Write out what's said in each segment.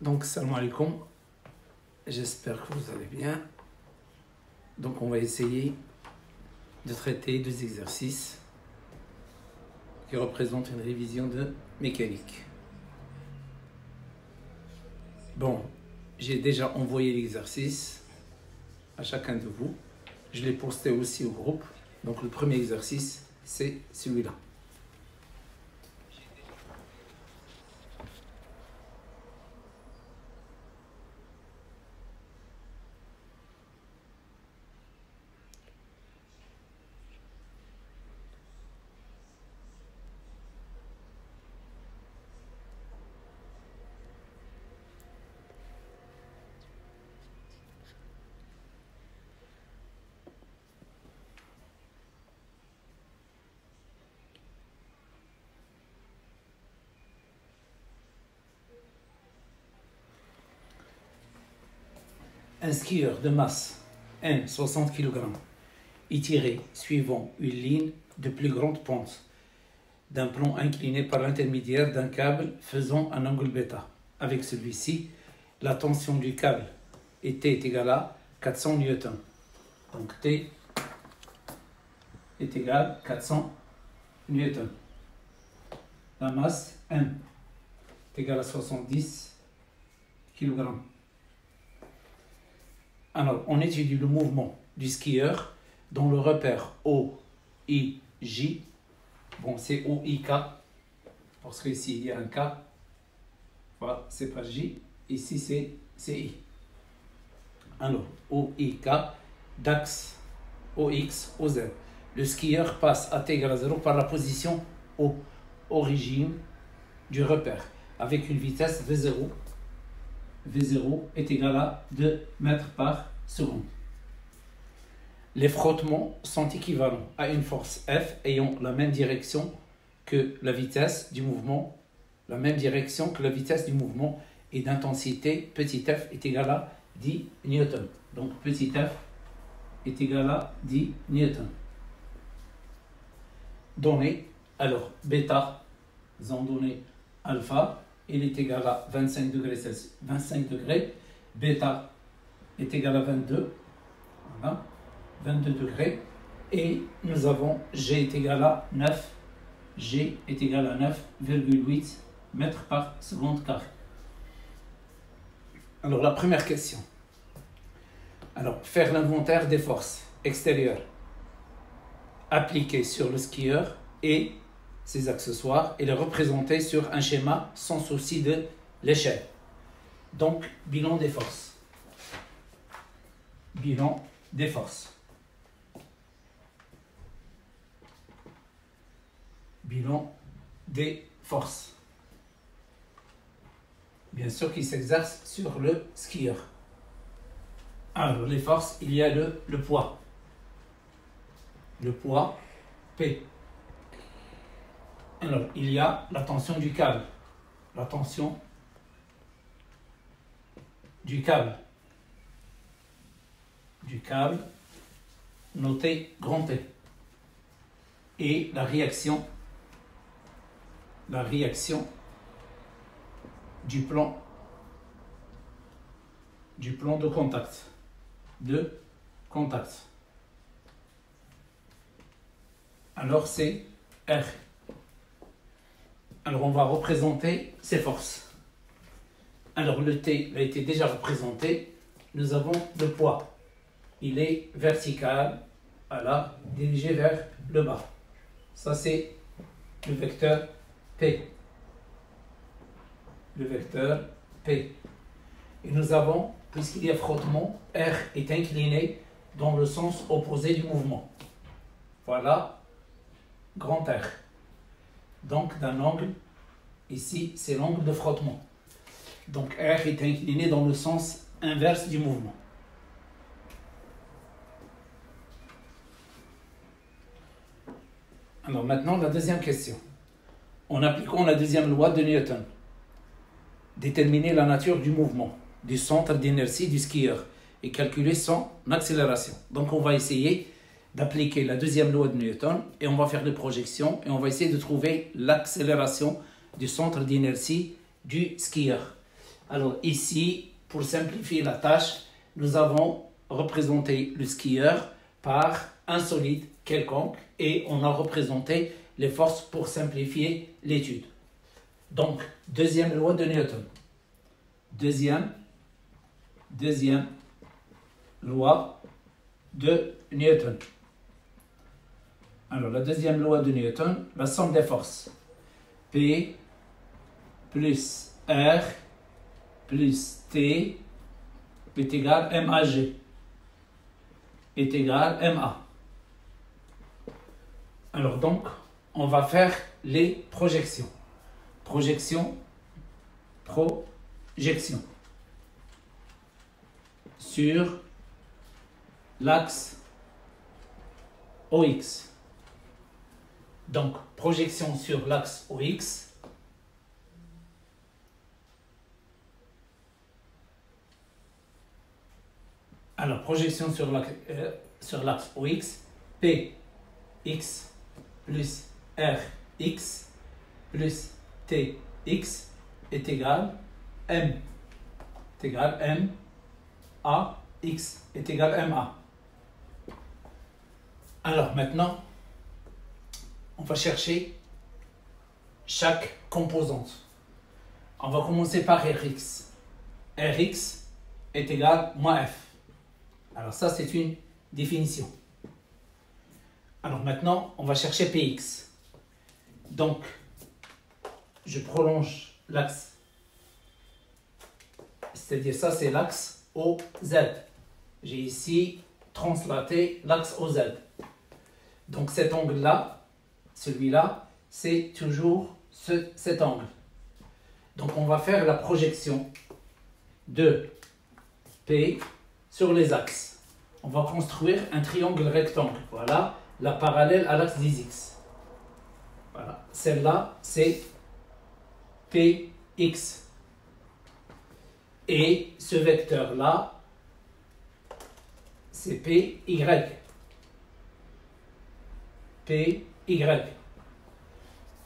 Donc, salam alaikum, j'espère que vous allez bien. Donc, on va essayer de traiter deux exercices qui représentent une révision de mécanique. Bon, j'ai déjà envoyé l'exercice à chacun de vous. Je l'ai posté aussi au groupe. Donc, le premier exercice, c'est celui-là. Un skieur de masse M 60 kg est tiré suivant une ligne de plus grande pente d'un plan incliné par l'intermédiaire d'un câble faisant un angle bêta. Avec celui-ci, la tension du câble T est égale à 400 newtons. Donc T est égal à 400 newtons. La masse M est égale à 70 kg. Alors, on étudie le mouvement du skieur dont le repère OIJ. Bon, c'est OIK, parce qu'ici, il y a un K. Voilà, c'est pas J. Ici, c'est I. Alors, OIK, d'axe OX, OZ. Le skieur passe à T égale à 0 par la position O, origine du repère, avec une vitesse V0. V0 est égal à 2 mètres par seconde. Les frottements sont équivalents à une force F ayant la même direction que la vitesse du mouvement, et d'intensité petit f est égal à 10 newtons. Donc petit f est égal à 10 newtons. Donné, alors bêta, ont donné alpha, il est égal à 25 degrés Celsius, 25 degrés, bêta est égal à 22, voilà, 22 degrés, et nous avons G est égal à 9, G est égal à 9,8 mètres par seconde carré. Alors la première question, alors faire l'inventaire des forces extérieures appliquées sur le skieur et ses accessoires et les représenter sur un schéma sans souci de l'échelle. Donc, bilan des forces. Bilan des forces. Bilan des forces. Bien sûr qui s'exerce sur le skieur. Alors, les forces, il y a le poids. Le poids, P. Alors, il y a la tension du câble. La tension du câble. Du câble, noté grand T. Et la réaction du plan de contact. Alors, c'est R. Alors, on va représenter ces forces. Alors, le T a été déjà représenté. Nous avons le poids. Il est vertical, voilà, dirigé vers le bas. Ça, c'est le vecteur P. Le vecteur P. Et nous avons, puisqu'il y a frottement, R est incliné dans le sens opposé du mouvement. Voilà, grand R. Donc, d'un angle, ici, c'est l'angle de frottement. Donc, R est incliné dans le sens inverse du mouvement. Alors, maintenant, la deuxième question. En appliquant la deuxième loi de Newton, déterminer la nature du mouvement, du centre d'inertie du skieur et calculer son accélération. Donc, on va essayer d'appliquer la deuxième loi de Newton et on va faire des projections et on va essayer de trouver l'accélération du centre d'inertie du skieur. Alors ici, pour simplifier la tâche, nous avons représenté le skieur par un solide quelconque et on a représenté les forces pour simplifier l'étude. Donc, deuxième loi de Newton. Deuxième loi de Newton. Alors, la deuxième loi de Newton, la somme des forces. P plus R plus T est égal MAG est égal MA. Alors donc, on va faire les projections. Projection sur l'axe OX. Donc, projection sur l'axe OX. Alors, projection sur l'axe OX, PX plus RX plus TX est égal M. Est égal M. AX est égal MA. Alors, maintenant, on va chercher chaque composante. On va commencer par Rx. Rx est égal moins F. Alors ça, c'est une définition. Alors maintenant, on va chercher Px. Donc, je prolonge l'axe. C'est-à-dire ça, c'est l'axe OZ. J'ai ici translaté l'axe OZ. Donc cet angle-là, celui-là, c'est toujours cet angle. Donc on va faire la projection de P sur les axes. On va construire un triangle rectangle. Voilà, la parallèle à l'axe des X. Voilà, celle-là, c'est PX. Et ce vecteur-là, c'est PY. PY.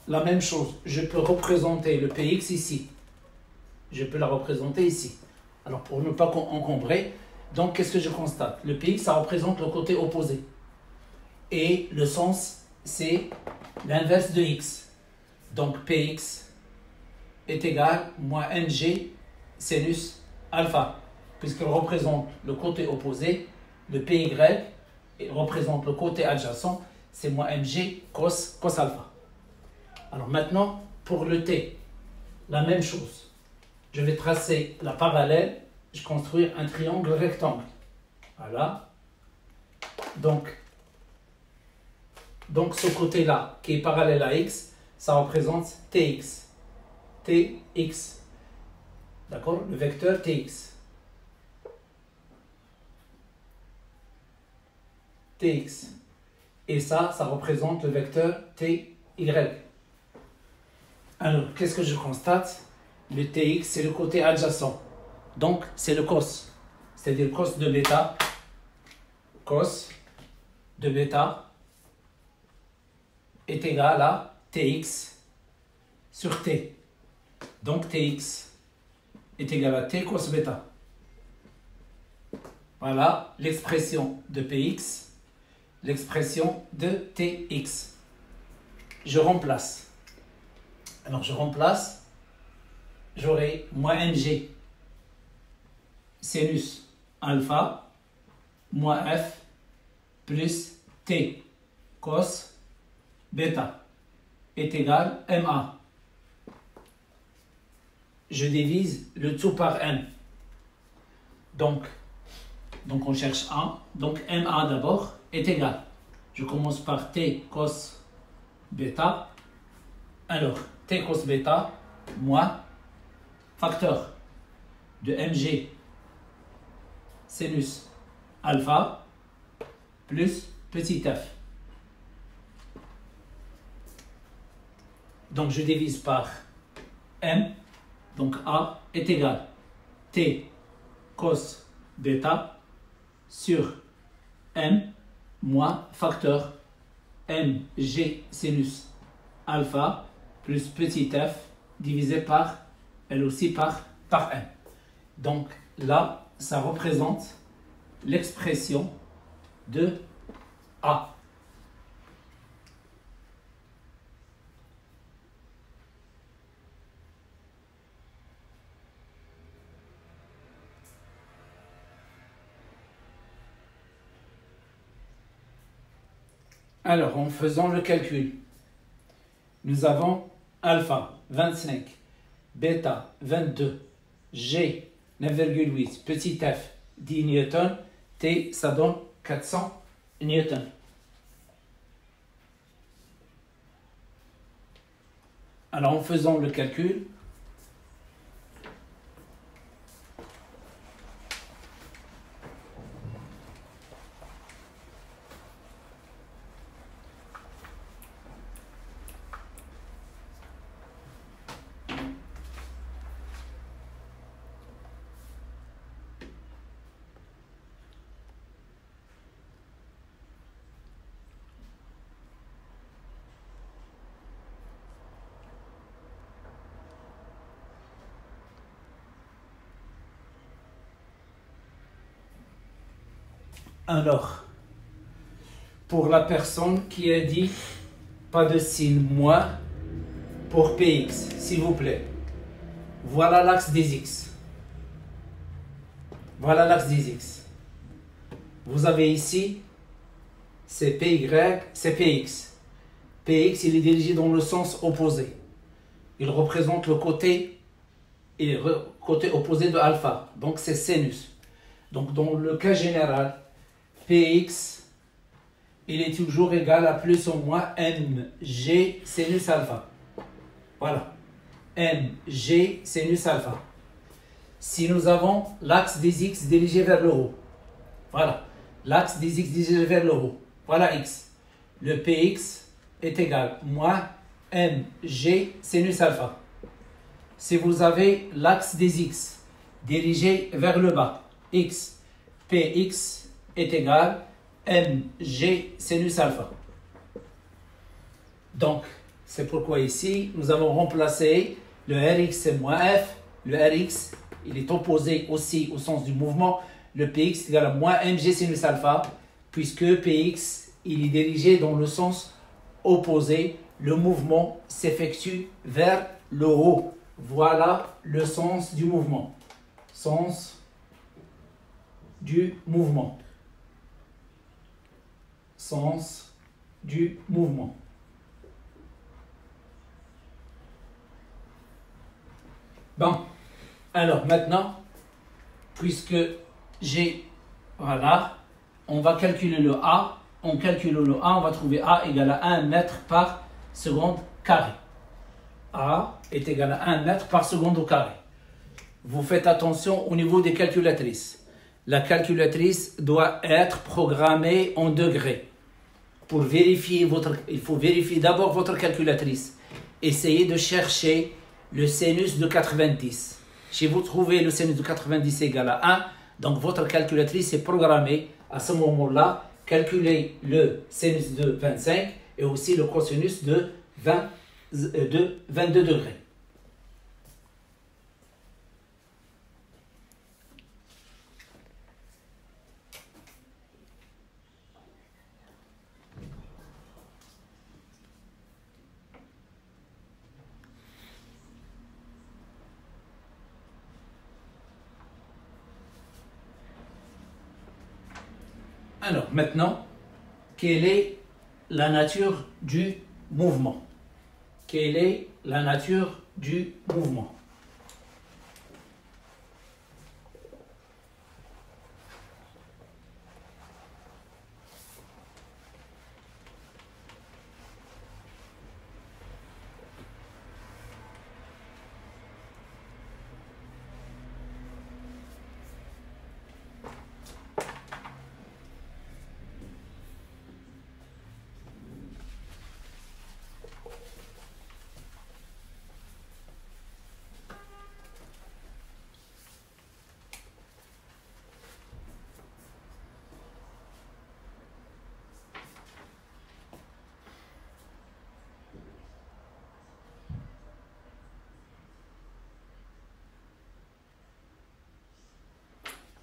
La même chose, je peux représenter le PX ici. Je peux la représenter ici. Alors, pour ne pas encombrer, donc, qu'est-ce que je constate? Le PX, ça représente le côté opposé. Et le sens, c'est l'inverse de X. Donc, Px est égal moins Mg sinus alpha. Puisqu'il représente le côté opposé, le Py représente le côté adjacent, c'est moins Mg cos alpha. Alors maintenant, pour le T, la même chose. Je vais tracer la parallèle, je construire un triangle rectangle. Voilà. Donc ce côté-là, qui est parallèle à X, ça représente Tx. Tx. D'accord? Le vecteur Tx. Tx. Et ça représente le vecteur Ty. Alors, qu'est-ce que je constate? Le Tx, c'est le côté adjacent. Donc, c'est le cos. C'est-à-dire cos de bêta. Cos de bêta est égal à Tx sur T. Donc, Tx est égal à T cos bêta. Voilà l'expression de Px, l'expression de Tx. Je remplace. Alors, je remplace, j'aurai moins Mg sinus alpha moins F plus T cos bêta est égal à MA. Je divise le tout par M. Donc on cherche 1. Donc MA d'abord est égal. Je commence par T cos bêta. Alors, T cos bêta moins facteur de Mg sinus alpha plus petit f. Donc je divise par M. Donc A est égal T cos bêta sur M moins facteur Mg sinus alpha plus petit f divisé par, elle aussi par M. Donc là, ça représente l'expression de A. Alors, en faisant le calcul, nous avons alpha 25, bêta 22, G 9,8, petit f 10 newtons, T ça donne 400 newtons. Alors, en faisant le calcul, alors, pour la personne qui a dit pas de signe moins pour Px, s'il vous plaît. Voilà l'axe des X. Voilà l'axe des X. Vous avez ici, c'est Py, c'est Px. Px, il est dirigé dans le sens opposé. Il représente le côté opposé de alpha. Donc c'est sinus. Donc dans le cas général, Px, il est toujours égal à plus ou moins mg sinus alpha. Voilà. mg sinus alpha. Si nous avons l'axe des x dirigé vers le haut, voilà, l'axe des x dirigé vers le haut, voilà x. Le px est égal à moins mg sinus alpha. Si vous avez l'axe des x dirigé vers le bas, x, px est égal à mg sinus alpha. Donc, c'est pourquoi ici, nous avons remplacé le Rx c'est moins F. Le Rx, il est opposé aussi au sens du mouvement. Le Px est égal à moins mg sinus alpha, puisque Px, il est dirigé dans le sens opposé. Le mouvement s'effectue vers le haut. Voilà le sens du mouvement. Sens du mouvement. Sens du mouvement. Bon, alors maintenant, puisque j'ai, voilà, on va calculer le A. On calcule le A, on va trouver A égale à 1 mètre par seconde carré. A est égal à 1 mètre par seconde au carré. Vous faites attention au niveau des calculatrices. La calculatrice doit être programmée en degrés. Pour vérifier il faut vérifier d'abord votre calculatrice. Essayez de chercher le sinus de 90. Si vous trouvez le sinus de 90 égal à 1, donc votre calculatrice est programmée. À ce moment-là, calculez le sinus de 25 et aussi le cosinus de 22 degrés. Alors, maintenant, quelle est la nature du mouvement? Quelle est la nature du mouvement?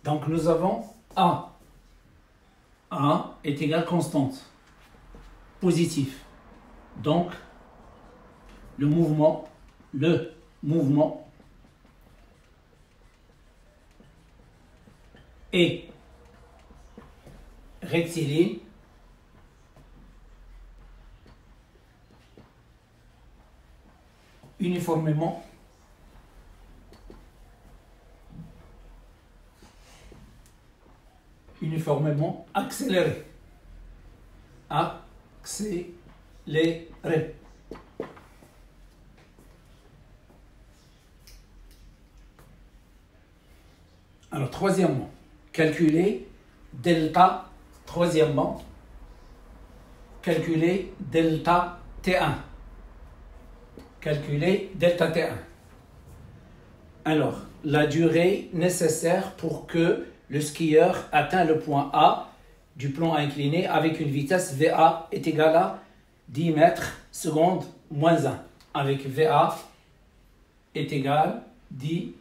Donc nous avons A. A est égal constante, positif. Donc le mouvement est rectiligne uniformément accéléré. Accéléré. Alors, troisièmement, calculer delta. Troisièmement, calculer delta T1. Calculer delta T1. Alors, la durée nécessaire pour que le skieur atteint le point A du plan incliné avec une vitesse VA est égale à 10 mètres secondes moins 1. Avec VA est égal à 10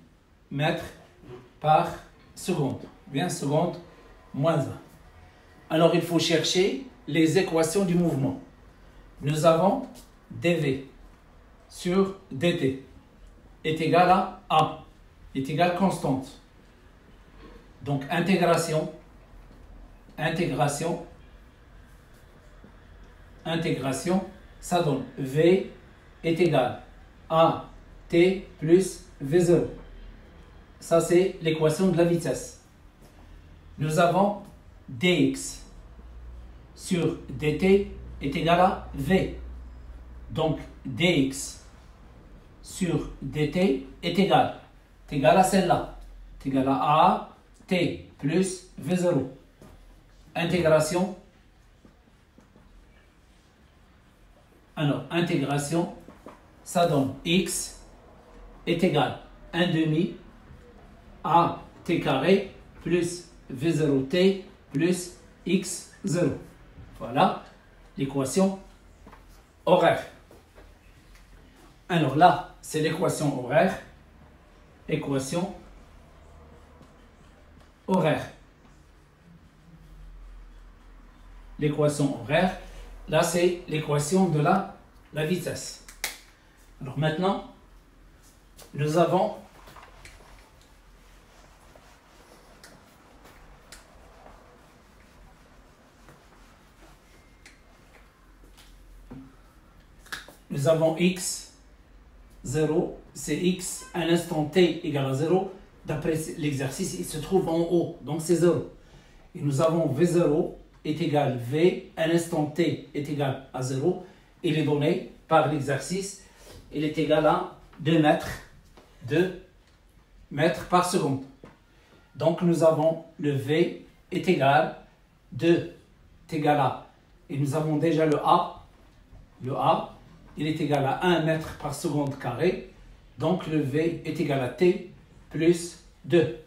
mètres par seconde. Bien, seconde moins 1. Alors, il faut chercher les équations du mouvement. Nous avons dV sur dt est égal à A, est égal constante. Donc, intégration, ça donne V est égal à T plus V0. Ça, c'est l'équation de la vitesse. Nous avons dx sur dt est égal à V. Donc, dx sur dt est égal à celle-là. Est égal à A, T plus V0. Intégration. Alors, intégration, ça donne x est égal à 1 demi a t carré plus v0t plus x0. Voilà l'équation horaire. Alors là, c'est l'équation horaire. Équation horaire. L'équation horaire, là c'est l'équation de la vitesse. Alors maintenant, nous avons x, 0, c'est x à l'instant t égale à 0. D'après l'exercice, il se trouve en haut, donc c'est 0. Et nous avons v0 est égal v à l'instant t est égal à 0. Il est donné par l'exercice, il est égal à 2 mètres par seconde. Donc nous avons le v est égal 2 est égal à, et nous avons déjà le a, il est égal à 1 mètre par seconde carré. Donc le v est égal à t plus 2.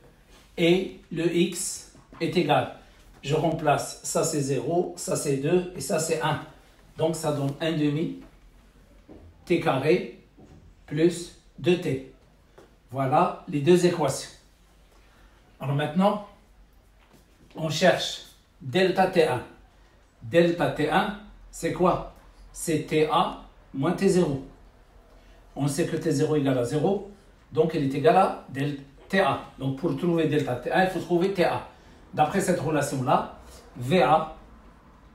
Et le x est égal, je remplace, ça c'est 0, ça c'est 2 et ça c'est 1. Donc ça donne 1 demi t carré plus 2t. Voilà les deux équations. Alors maintenant, on cherche delta T1. Delta T1, c'est quoi? C'est TA moins T0. On sait que T0 égale à 0, donc il est égal à delta TA. Donc pour trouver delta T1, il faut trouver TA. D'après cette relation-là, VA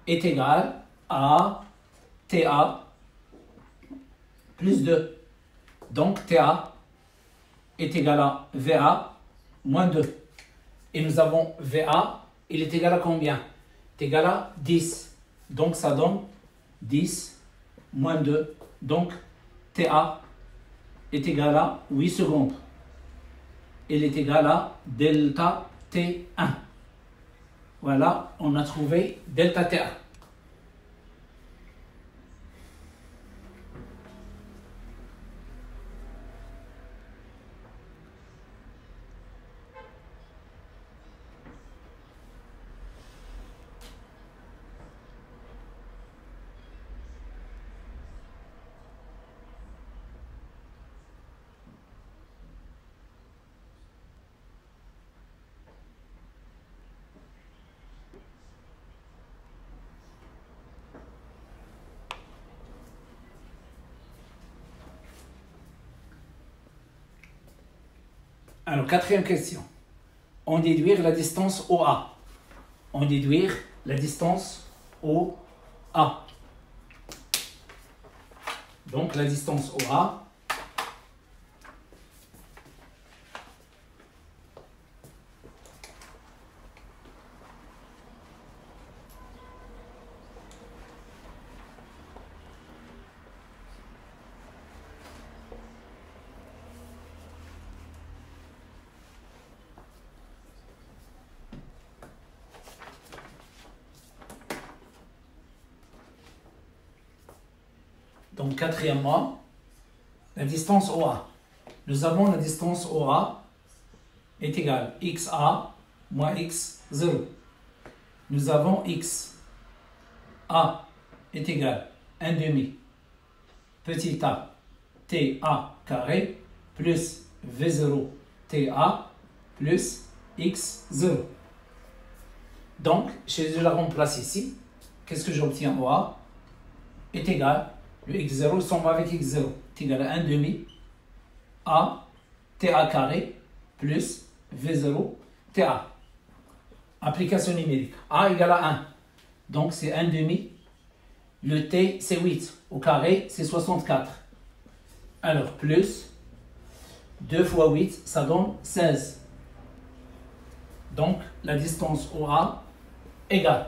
est égal à TA plus 2. Donc TA est égal à VA moins 2. Et nous avons VA, il est égal à combien? Il est égal à 10. Donc ça donne 10 moins 2. Donc TA est égal à 8 secondes. Il est égal à delta T1. Voilà, on a trouvé delta T1. Alors, quatrième question. On déduire la distance OA. On déduire la distance OA. Donc, la distance OA. Donc, quatrièmement, la distance OA. Nous avons la distance OA est égale XA moins X0. Nous avons X. A est égal 1 demi petit a TA carré plus V0 TA plus X0. Donc, je la remplace ici. Qu'est-ce que j'obtiens? OA est égal, le X0 s'en va avec X0, est égal à 1 demi A TA carré plus V0 TA. Application numérique. A égale à 1. Donc, c'est 1 demi. Le T, c'est 8. Au carré, c'est 64. Alors, plus 2 fois 8, ça donne 16. Donc, la distance OA égale.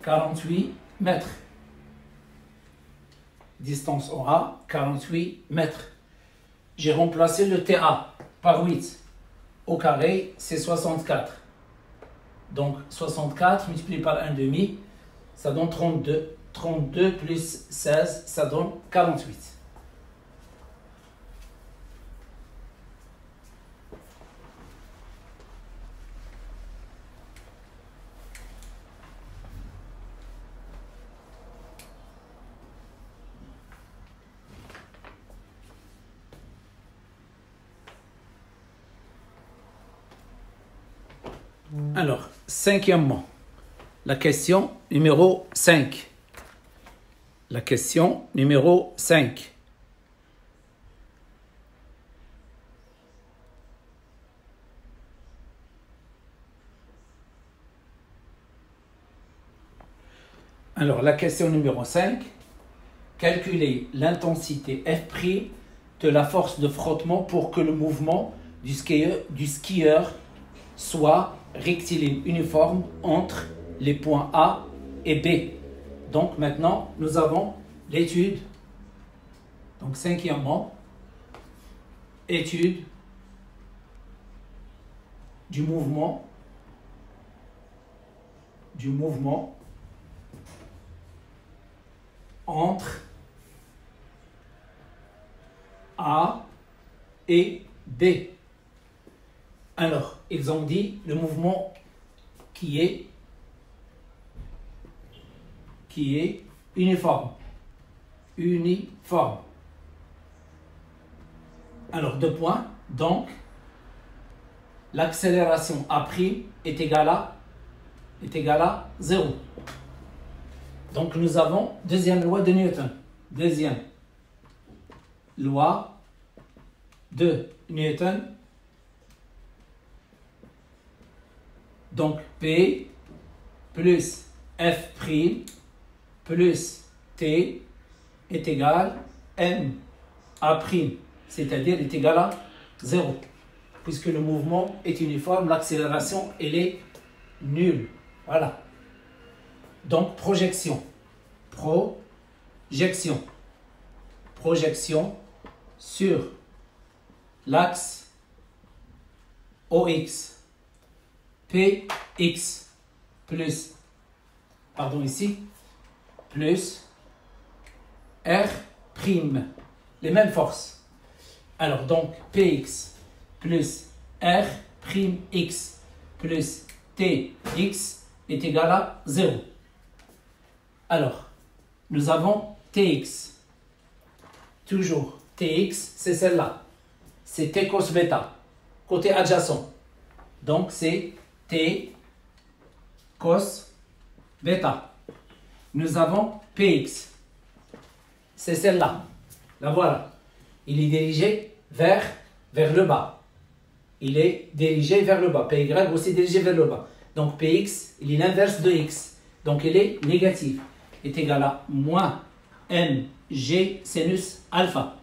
« 48 mètres. Distance OA, 48 mètres. J'ai remplacé le TA par 8. Au carré, c'est 64. Donc, 64 multiplié par 1 demi, ça donne 32. 32 plus 16, ça donne 48. Alors, cinquièmement, la question numéro 5. La question numéro 5. Alors, la question numéro 5. Calculer l'intensité F' de la force de frottement pour que le mouvement du skieur soit rectiligne uniforme entre les points A et B. Donc maintenant, nous avons l'étude. Donc cinquièmement, étude du mouvement entre A et B. Alors, ils ont dit le mouvement qui est uniforme. Uniforme. Alors, 2 points. Donc, l'accélération A' est égale à 0. Donc, nous avons deuxième loi de Newton. Deuxième loi de Newton. Donc, P plus F' plus T est égal à MA', c'est-à-dire est égal à 0. Puisque le mouvement est uniforme, l'accélération, elle est nulle. Voilà. Donc, projection. Projection sur l'axe OX. Px plus, plus R', les mêmes forces. Alors, donc, Px plus R'x plus Tx est égal à 0. Alors, nous avons Tx. Toujours, Tx, c'est celle-là. C'est T cos bêta, côté adjacent. Donc, c'est T cos bêta. Nous avons Px. C'est celle-là. La voilà. Il est dirigé vers le bas. Il est dirigé vers le bas. Py aussi dirigé vers le bas. Donc Px, il est l'inverse de x. Donc il est négatif. Est égal à moins mg sinus alpha.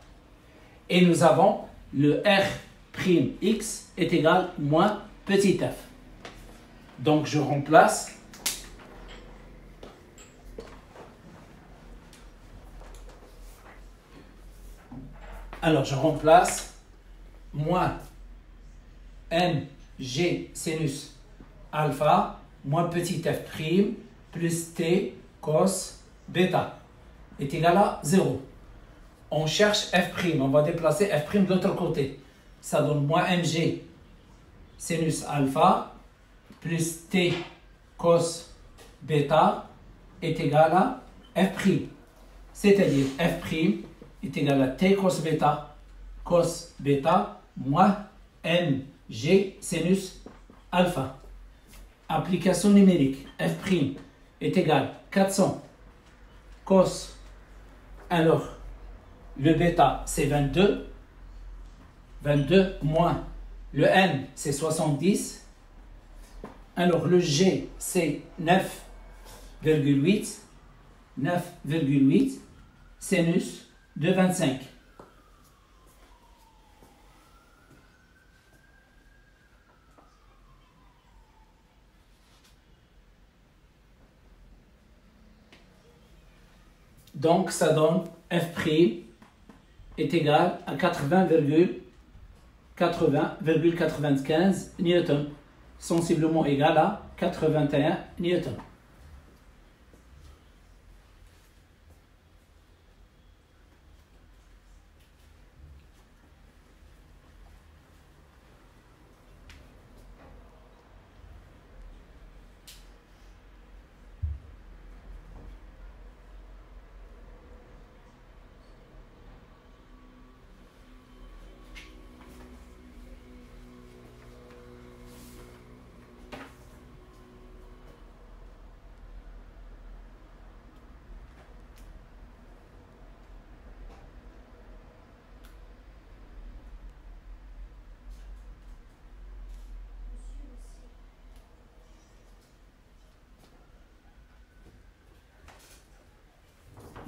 Et nous avons le R'x est égal à moins petit f. Donc je remplace. Alors je remplace moins mg sinus alpha moins petit f prime plus t cos bêta est égal à 0. On cherche f prime, on va déplacer f prime de l'autre côté. Ça donne moins mg sinus alpha plus t cos bêta est égal à f prime. C'est-à-dire f prime est égal à t cos bêta moins mg sinus alpha. Application numérique, f prime est égal à 400 cos. Alors, le bêta c'est 22 moins le n c'est 70. Alors le g c'est 9,8 sinus de 25. Donc ça donne f' est égal à 80,95 newtons, sensiblement égal à 81 newtons.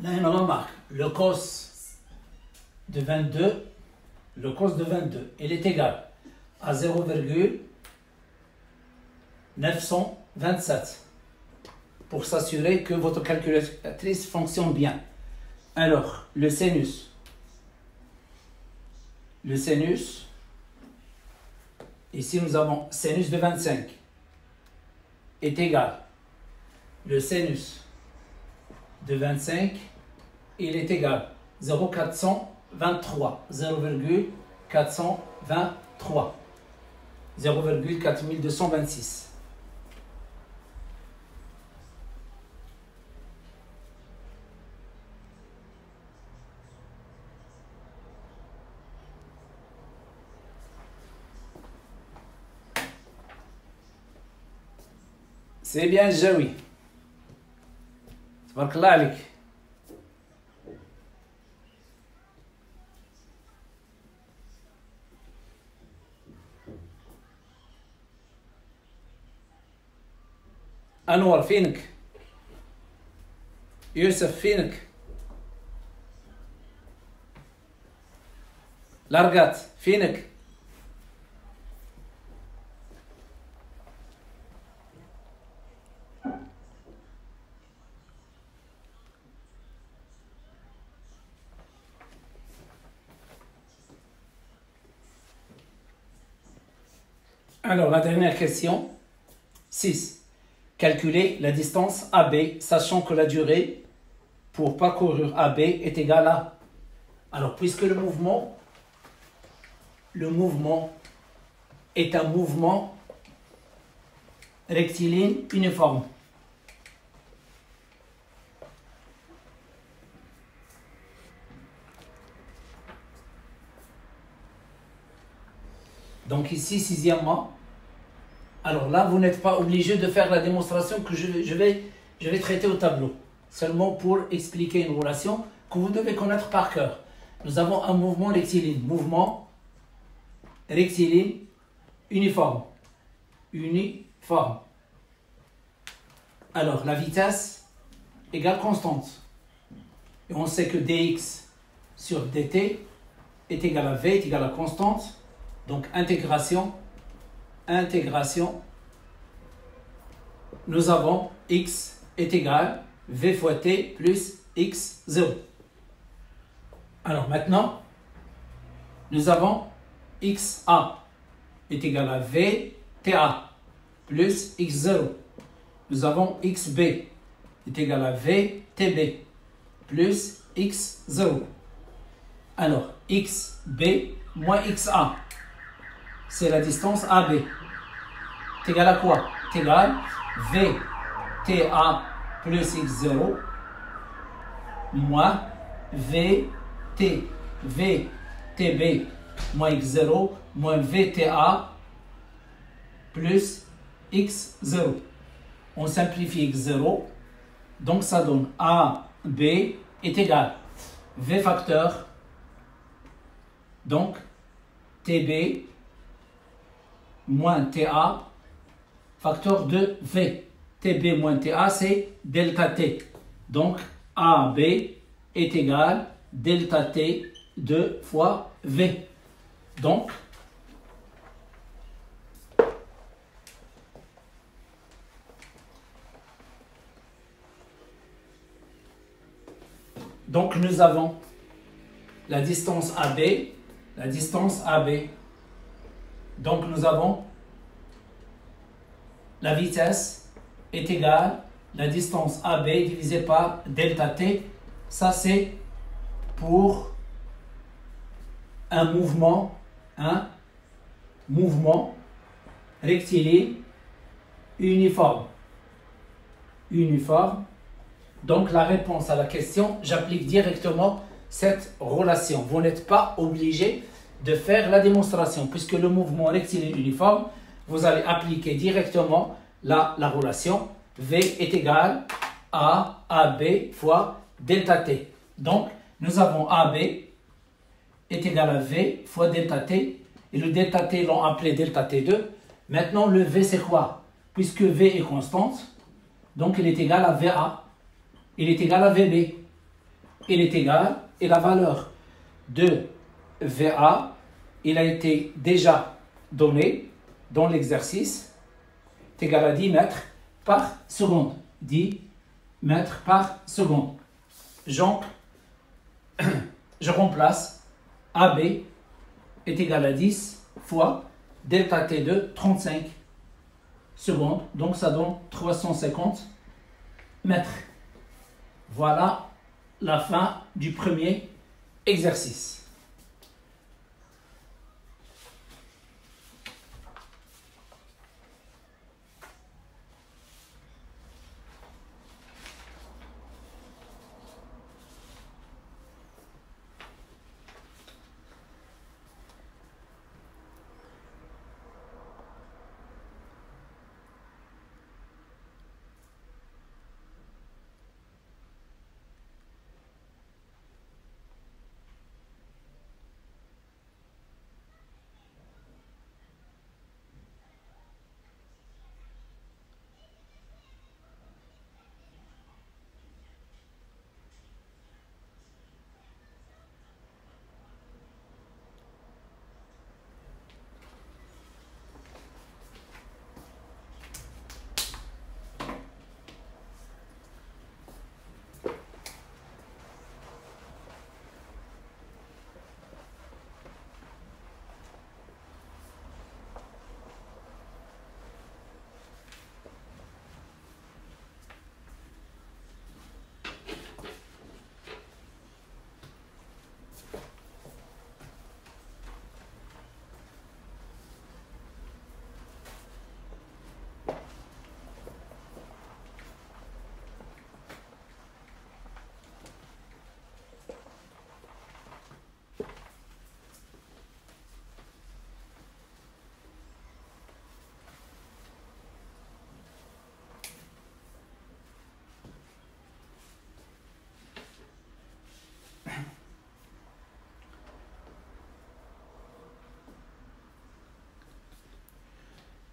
Là, une remarque, le cos de 22, il est égal à 0,927 pour s'assurer que votre calculatrice fonctionne bien. Alors, le sinus, ici nous avons sinus de 25 est égal, le sinus de 25, il est égal 0,423, 0,4226. C'est bien, Jaoui. تبارك الله عليك. أنور فينك؟ يوسف فينك؟ لارقات فينك؟ Alors, la dernière question, 6. Calculer la distance AB, sachant que la durée pour parcourir AB est égale à... Alors, puisque le mouvement est un mouvement rectiligne uniforme. Donc ici, sixièmement, alors là, vous n'êtes pas obligé de faire la démonstration que je je vais traiter au tableau, seulement pour expliquer une relation que vous devez connaître par cœur. Nous avons un mouvement rectiligne, uniforme. Uniforme. Alors, la vitesse égale constante. Et on sait que dx sur dt est égal à v, est égal à constante. Donc, intégration, nous avons x est égal v fois t plus x0. Alors maintenant, nous avons xa est égal à v ta plus x0. Nous avons xb est égal à v tb plus x0. Alors, xb moins xa, c'est la distance AB. C'est égal à quoi? C'est égal v ta plus x0 moins vtb moins x0 moins vta plus x0. On simplifie x0, donc ça donne AB est égal v facteur, donc tb moins ta facteur de v. tb moins ta, c'est delta t. Donc AB est égal delta t 2 fois v. Donc nous avons la distance AB, Donc nous avons la vitesse est égale la distance AB divisée par delta t. Ça c'est pour un mouvement rectiligne uniforme. Donc la réponse à la question, j'applique directement cette relation. Vous n'êtes pas obligé de faire la démonstration, puisque le mouvement rectiligne uniforme, vous allez appliquer directement la relation. V est égal à AB fois delta t. Donc, nous avons AB est égal à V fois delta t. Et le delta t, l'ont appelé delta t2. Maintenant, le V, c'est quoi? Puisque V est constante, donc il est égal à VA. Il est égal à VB. Il est égal, et la valeur de VA, il a été déjà donné dans l'exercice, est égal à 10 mètres par seconde. 10 mètres par seconde. Donc, je remplace AB est égal à 10 fois delta T2, 35 secondes. Donc, ça donne 350 mètres. Voilà la fin du premier exercice.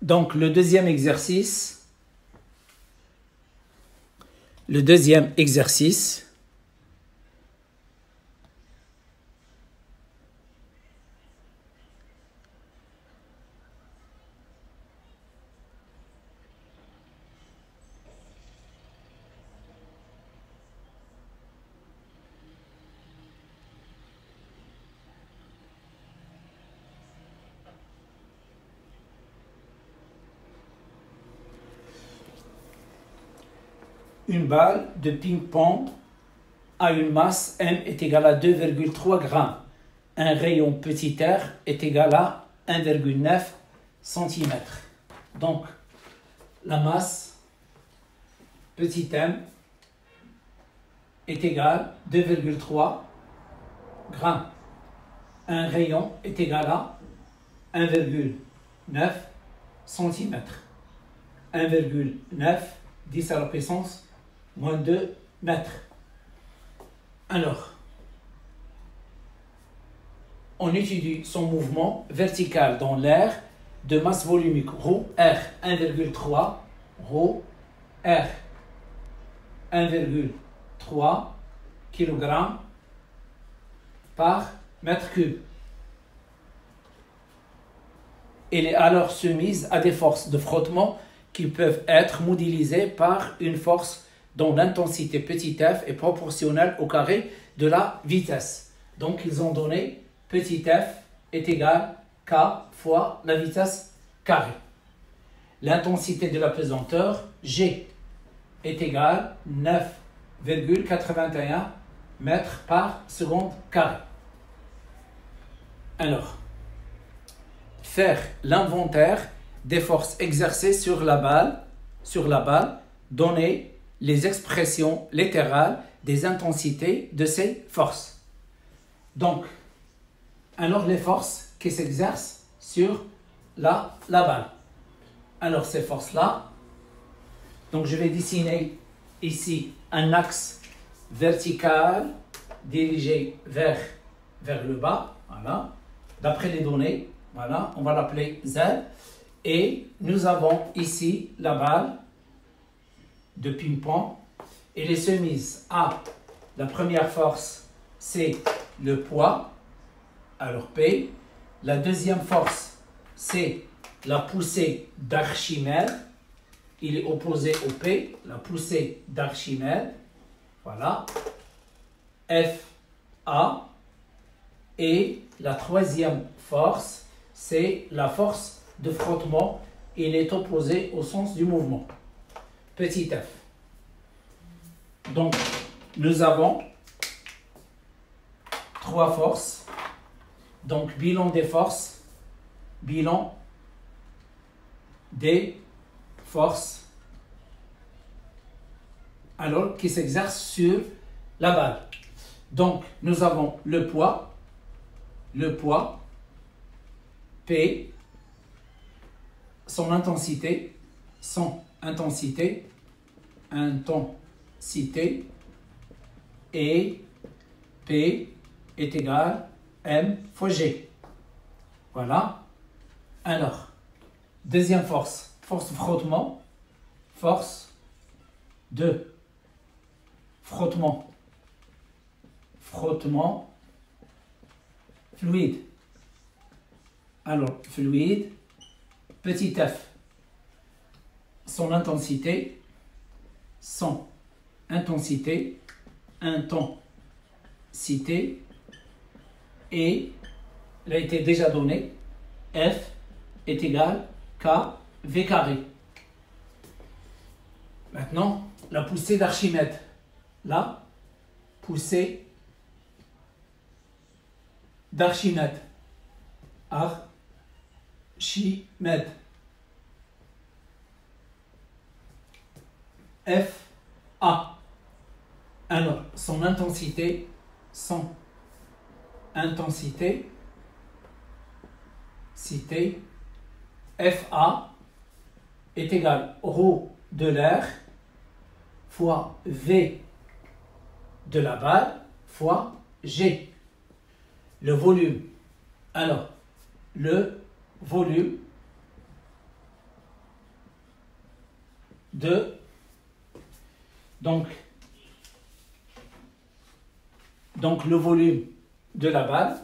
Donc, le deuxième exercice, une balle de ping-pong a une masse M est égale à 2,3 grammes. Un rayon petit r est égal à 1,9 cm. Donc, la masse petit m est égale à 2,3 grammes. Un rayon est égal à 1,9 cm. 1,9 10 à la puissance moins 2 mètres. Alors, on étudie son mouvement vertical dans l'air de masse volumique ρ R 1,3 ρ R 1,3 kg par mètre cube. Elle est alors soumise à des forces de frottement qui peuvent être modélisées par une force dont l'intensité petit f est proportionnelle au carré de la vitesse. Donc, ils ont donné petit f est égal k fois la vitesse carrée. L'intensité de la pesanteur, G, est égale à 9,81 mètres par seconde carré. Alors, faire l'inventaire des forces exercées sur la balle, donner les expressions littérales des intensités de ces forces. Donc, alors les forces qui s'exercent sur la balle. Alors ces forces-là, donc je vais dessiner ici un axe vertical dirigé vers le bas, voilà, d'après les données, voilà, on va l'appeler Z. Et nous avons ici la balle de ping-pong. Elle est soumise à la première force, c'est le poids, alors P. La deuxième force, c'est la poussée d'Archimède. Il est opposé au P, la poussée d'Archimède. Voilà. FA. Et la troisième force, c'est la force de frottement. Il est opposé au sens du mouvement. Petit f. Donc, nous avons trois forces. Donc, bilan des forces. Bilan des forces. Alors, qui s'exercent sur la balle. Donc, nous avons le poids, P, son intensité, et P est égal à M fois G. Voilà. Alors, deuxième force, force de frottement, force de frottement fluide. Alors, fluide, petit f, son intensité, et il a été déjà donné, F est égal à KV carré. Maintenant, la poussée d'Archimède. La poussée d'Archimède. Archimède. FA. Alors, son intensité, FA est égal ρ de l'air fois V de la balle fois G. Le volume. Alors, le volume de, donc le volume de la balle,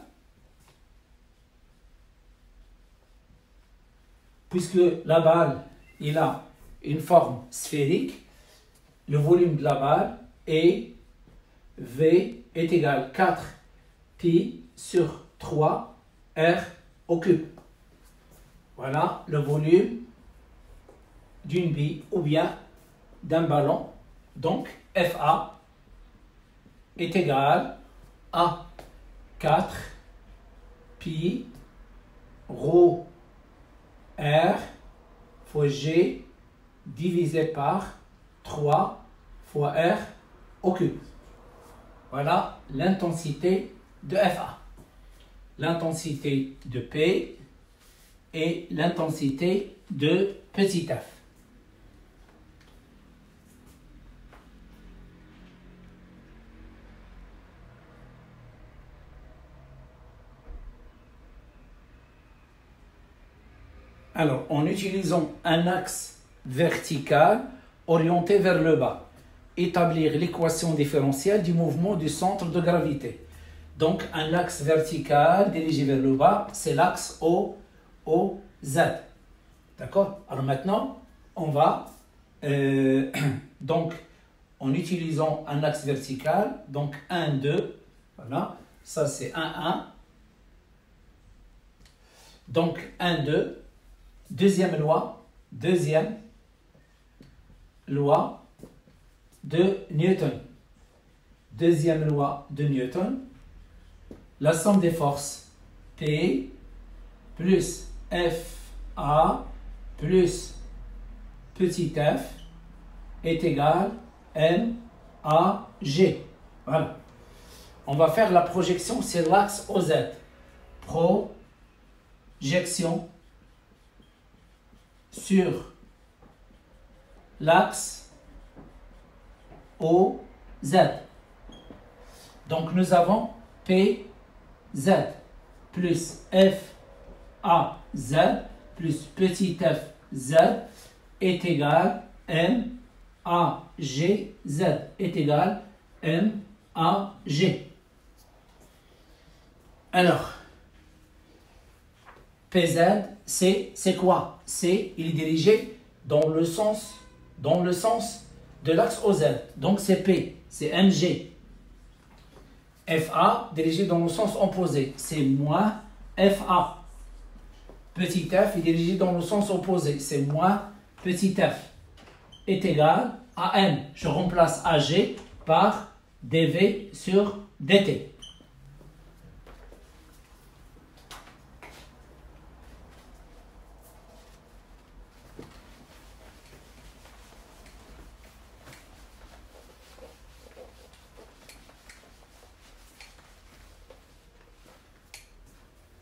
puisque la balle il a une forme sphérique, le volume de la balle est V est égal à 4 pi sur 3 R au cube. Voilà le volume d'une bille ou bien d'un ballon. Donc FA est égal à 4 pi rho R fois G divisé par 3 fois R au cube. Voilà l'intensité de FA. L'intensité de P et l'intensité de petit f. Alors, en utilisant un axe vertical orienté vers le bas, établir l'équation différentielle du mouvement du centre de gravité. Donc, un axe vertical dirigé vers le bas, c'est l'axe OZ. D'accord? Alors maintenant, on va, donc, en utilisant un axe vertical, donc 1, 2, voilà, ça c'est 1, 1. Donc, 1, 2. Deuxième loi de Newton. Deuxième loi de Newton, la somme des forces P plus FA plus petit f est égal à MAG. Voilà. On va faire la projection sur l'axe OZ. Projection sur l'axe OZ. Donc nous avons PZ plus FAZ plus petit f Z est égal MAG. Z est égal MAG. Alors, PZ, c'est quoi? Il est dirigé dans le sens de l'axe OZ. Donc c'est P, c'est MG. FA, dirigé dans le sens opposé, c'est moins FA. Petit f est dirigé dans le sens opposé, c'est moins petit f. Est égal à M. Je remplace AG par dV sur dt.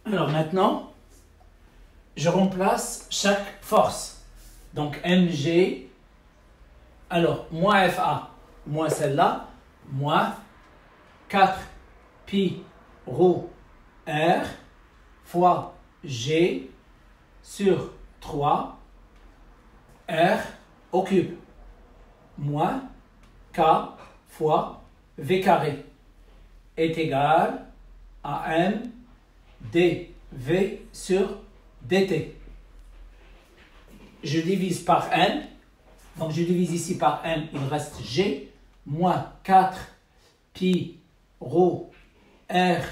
Alors maintenant, je remplace chaque force. Donc Mg, alors moins Fa, moins celle-là, moins 4 pi rho R fois G sur 3 R au cube, moins K fois V carré est égal à M dV sur dt. Je divise par n, donc je divise ici par n, il reste g, moins 4 pi rho r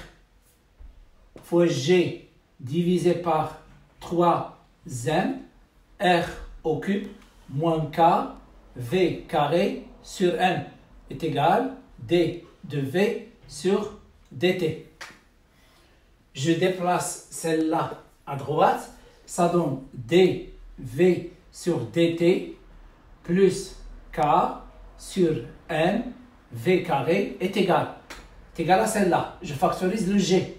fois g divisé par 3m r au cube, moins k v carré sur n est égal d de v sur dt. Je déplace celle-là à droite, ça donne dv sur dt plus k sur m v carré est égal à celle-là. Je factorise le g.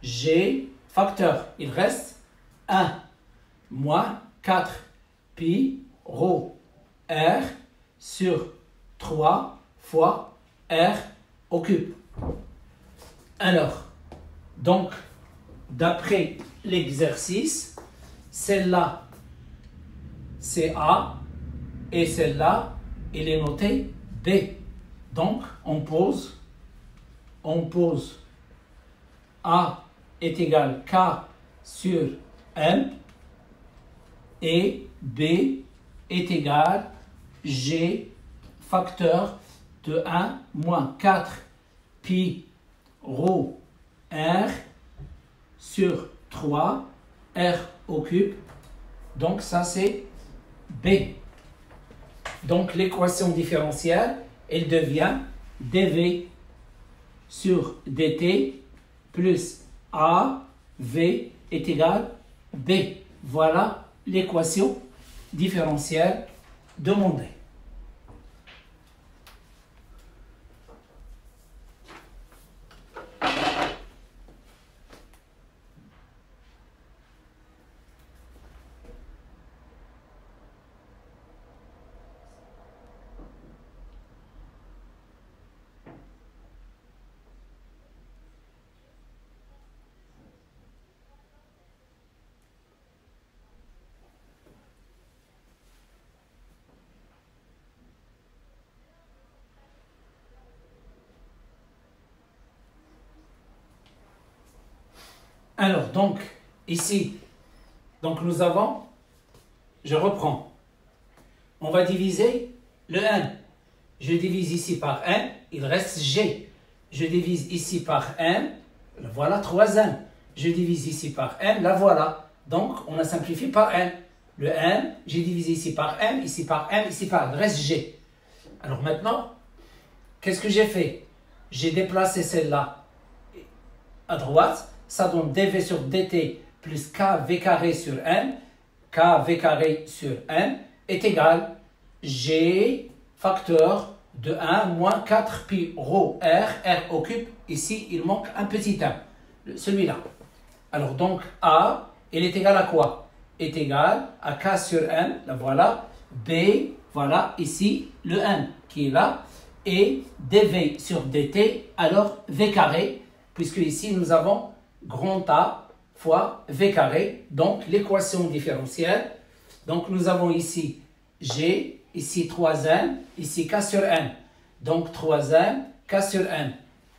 G facteur, il reste 1 moins 4 pi rho r sur 3 fois r au cube. Alors, donc, d'après l'exercice, celle-là, c'est A, Et celle-là, elle est notée B. Donc, on pose A est égal K sur M et B est égal G facteur de 1 moins 4 pi rho R sur 3 R au cube. Donc ça c'est B. Donc l'équation différentielle, elle devient dV sur dt plus AV est égal B. Voilà l'équation différentielle demandée. Alors, donc, ici, nous avons, je reprends, on va diviser le n. Je divise ici par n, il reste g. Je divise ici par n, voilà 3n. Je divise ici par n, la voilà. Donc, on a simplifié par n. Le n, j'ai divisé ici par n, ici par n, ici par n, il reste g. Alors maintenant, qu'est-ce que j'ai fait? J'ai déplacé celle-là à droite. Ça donne dv sur dt plus kv carré sur n. Kv carré sur n est égal g facteur de 1 moins 4 pi rho r, r au cube. Ici, il manque un petit 1, celui-là. Alors donc, A, il est égal à quoi? Est égal à k sur n, la voilà. B, voilà, ici, le n qui est là. Et dv sur dt, alors v carré, puisque ici, nous avons grand A fois V carré, donc l'équation différentielle. Donc nous avons ici G, ici 3N, ici K sur N. Donc 3N, K sur N.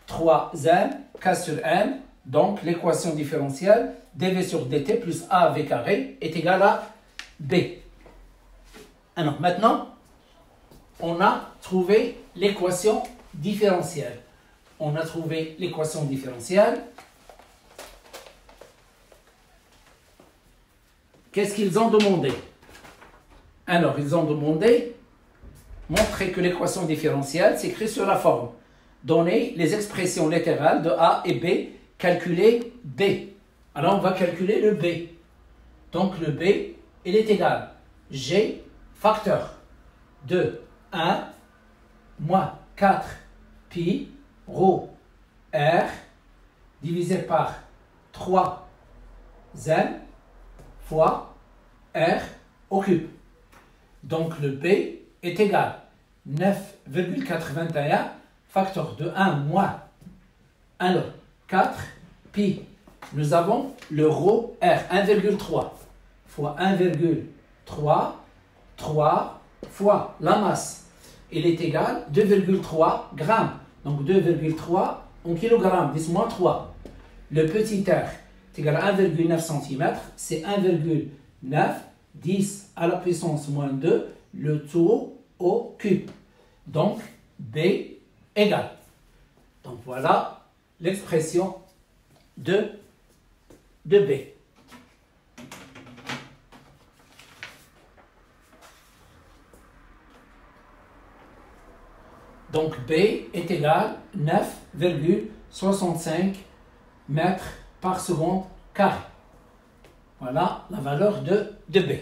3N, K sur N. Donc l'équation différentielle dV sur dt plus AV carré est égale à B. Alors maintenant, on a trouvé l'équation différentielle. On a trouvé l'équation différentielle. Qu'est-ce qu'ils ont demandé? Alors, ils ont demandé montrer que l'équation différentielle s'écrit sur la forme. Donner les expressions littérales de A et B, calculer B. Alors, on va calculer le B. Donc, le B, il est égal G facteur de 1 moins 4 pi rho R divisé par 3 n fois R au cube. Donc le B est égal 9,81 facteur de 1 moins. Alors 4 pi. Nous avons le rho R 1,3 fois 1,3 3 fois la masse. Il est égal 2,3 grammes. Donc 2,3 en kilogrammes, 10 moins 3. Le petit r est égal à 1,9 cm, c'est 1,9, 10 à la puissance moins 2, le tout au cube. Donc B égale. Donc voilà l'expression de B. Donc B est égal à 9,65 mètres par seconde carré. Voilà la valeur de B.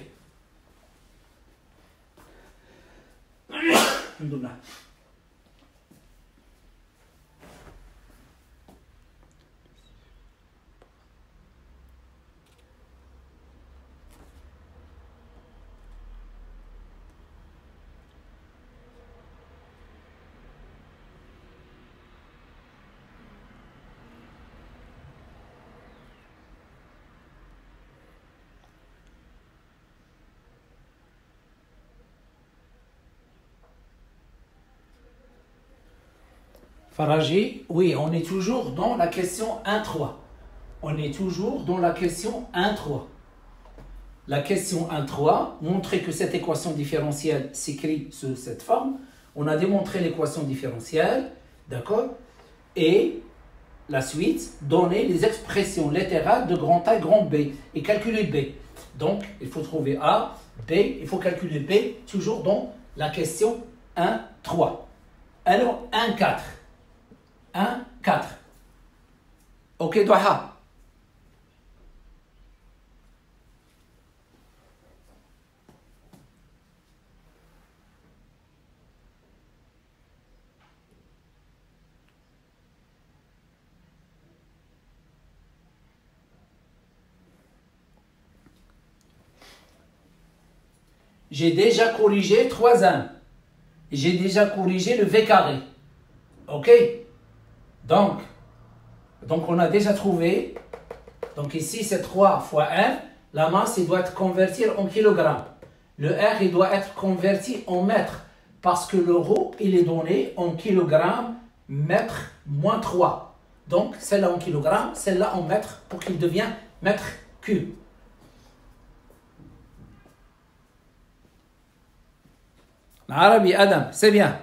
Faraji, oui, on est toujours dans la question 1-3. On est toujours dans la question 1-3. La question 1-3, montrer que cette équation différentielle s'écrit sous cette forme. On a démontré l'équation différentielle, d'accord? Et la suite, donner les expressions littérales de grand A et grand B et calculer B. Donc, il faut trouver A, B, il faut calculer B, toujours dans la question 1-3. Alors, 1-4. 1-4. Ok, Doha. J'ai déjà corrigé 3-1. J'ai déjà corrigé le V carré. Ok? Donc, on a déjà trouvé. Donc ici, c'est 3 fois 1. La masse, il doit être convertie en kilogrammes. Le R, il doit être converti en mètres. Parce que le ρ, il est donné en kilogrammes, mètre moins 3. Donc, celle-là en kilogrammes, celle-là en mètres, pour qu'il devienne mètre cube. Arabi, Adam, c'est bien.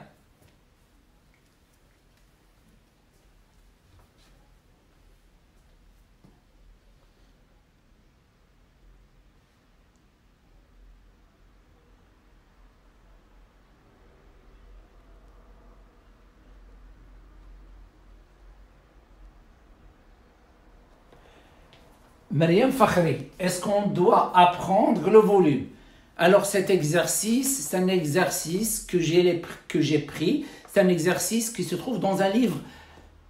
Mariam Fakhri, est-ce qu'on doit apprendre le volume? Alors cet exercice, c'est un exercice que j'ai pris, c'est un exercice qui se trouve dans un livre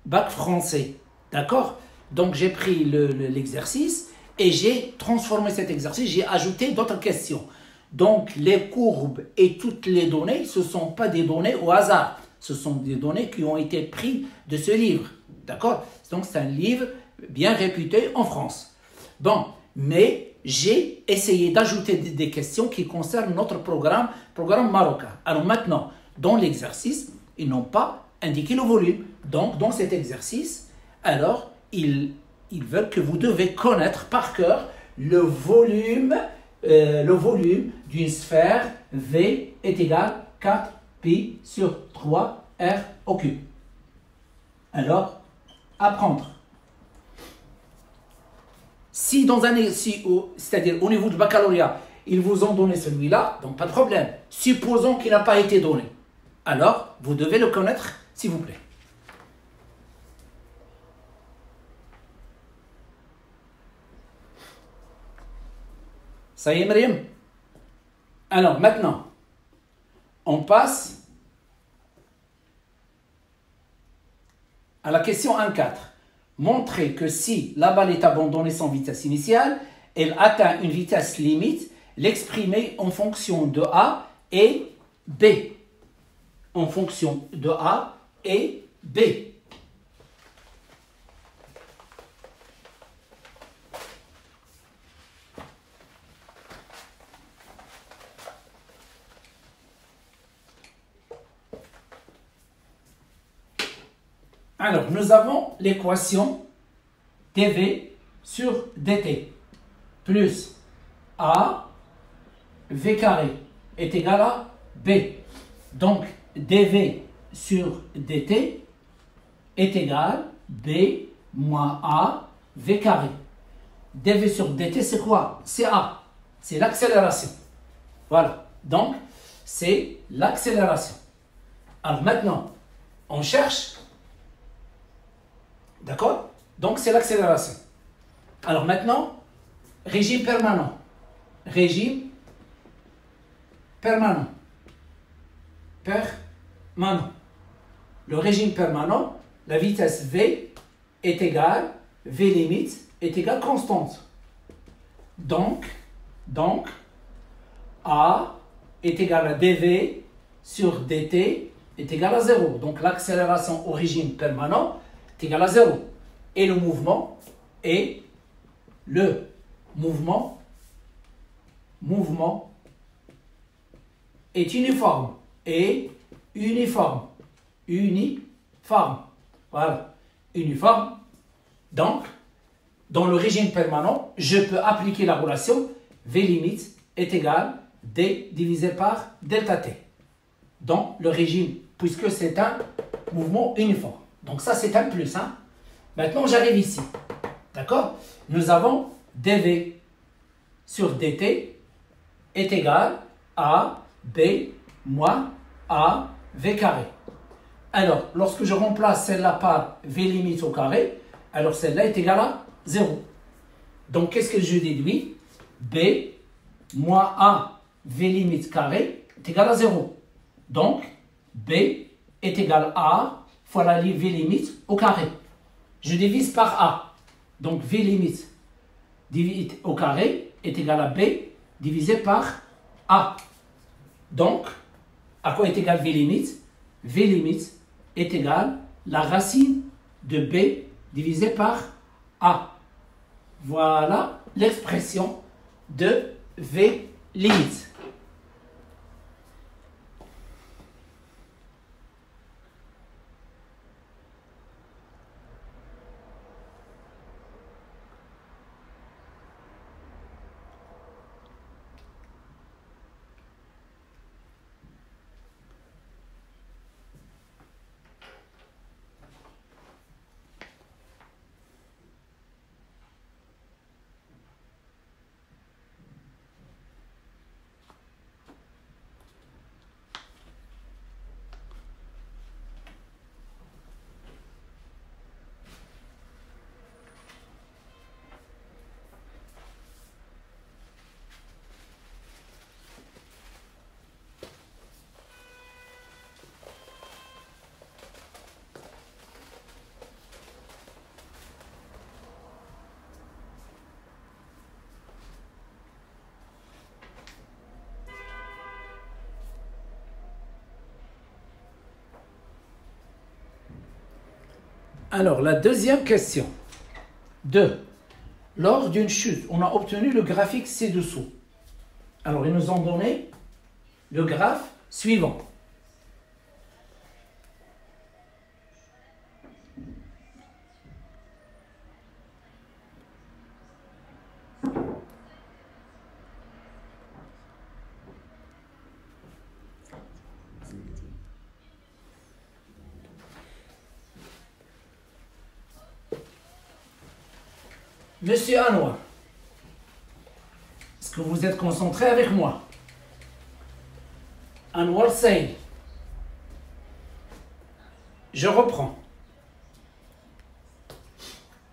bac français, d'accord? Donc j'ai pris l'exercice et j'ai transformé cet exercice, j'ai ajouté d'autres questions. Donc les courbes et toutes les données, ce ne sont pas des données au hasard, ce sont des données qui ont été prises de ce livre, d'accord? Donc c'est un livre bien réputé en France. Bon, mais j'ai essayé d'ajouter des questions qui concernent notre programme marocain. Alors maintenant, dans l'exercice, ils n'ont pas indiqué le volume. Donc, dans cet exercice, alors, ils veulent que vous devez connaître par cœur le volume d'une sphère V est égal à 4 pi sur 3 R au cube. Alors, apprendre. Si c'est-à-dire au niveau du baccalauréat, ils vous ont donné celui-là, donc pas de problème. Supposons qu'il n'a pas été donné. Alors, vous devez le connaître, s'il vous plaît. Ça y est, Myriam? Alors, maintenant, on passe à la question 1.4. Montrer que si la balle est abandonnée sans vitesse initiale, elle atteint une vitesse limite, l'exprimer en fonction de A et B. En fonction de A et B. Alors, nous avons l'équation dV sur dt plus A V carré est égal à B. Donc, dV sur dt est égal à B moins A V carré. dV sur dt, c'est quoi? C'est A. C'est l'accélération. Voilà. Donc, c'est l'accélération. Alors maintenant, on cherche. D'accord? Donc, c'est l'accélération. Alors maintenant, régime permanent. Régime permanent. Permanent. Le régime permanent, la vitesse V est égale, V limite est égale constante. Donc, A est égal à dV sur dt est égal à 0. Donc, l'accélération au régime permanent est égal à 0. Et le mouvement est est uniforme. Et uniforme. Voilà, uniforme. Donc, dans le régime permanent, je peux appliquer la relation V limite est égal D divisé par delta T. Dans le régime, puisque c'est un mouvement uniforme. Donc ça, c'est un plus. Hein. Maintenant, j'arrive ici. D'accord? Nous avons dV sur dt est égal à B moins A V carré. Alors, lorsque je remplace celle-là par V limite au carré, alors celle-là est égale à 0. Donc, qu'est-ce que je déduis? B moins A V limite carré est égal à 0. Donc, B est égal à A fois la V limite au carré. Je divise par A. Donc, V limite divisé au carré est égal à B divisé par A. Donc, à quoi est égal V limite? V limite est égal la racine de B divisé par A. Voilà l'expression de V limite. Alors, la deuxième question. 2. Lors d'une chute, on a obtenu le graphique ci-dessous. Alors, ils nous ont donné le graphe suivant. Monsieur Anouar, est-ce que vous êtes concentré avec moi? Anouar Sey. Je reprends.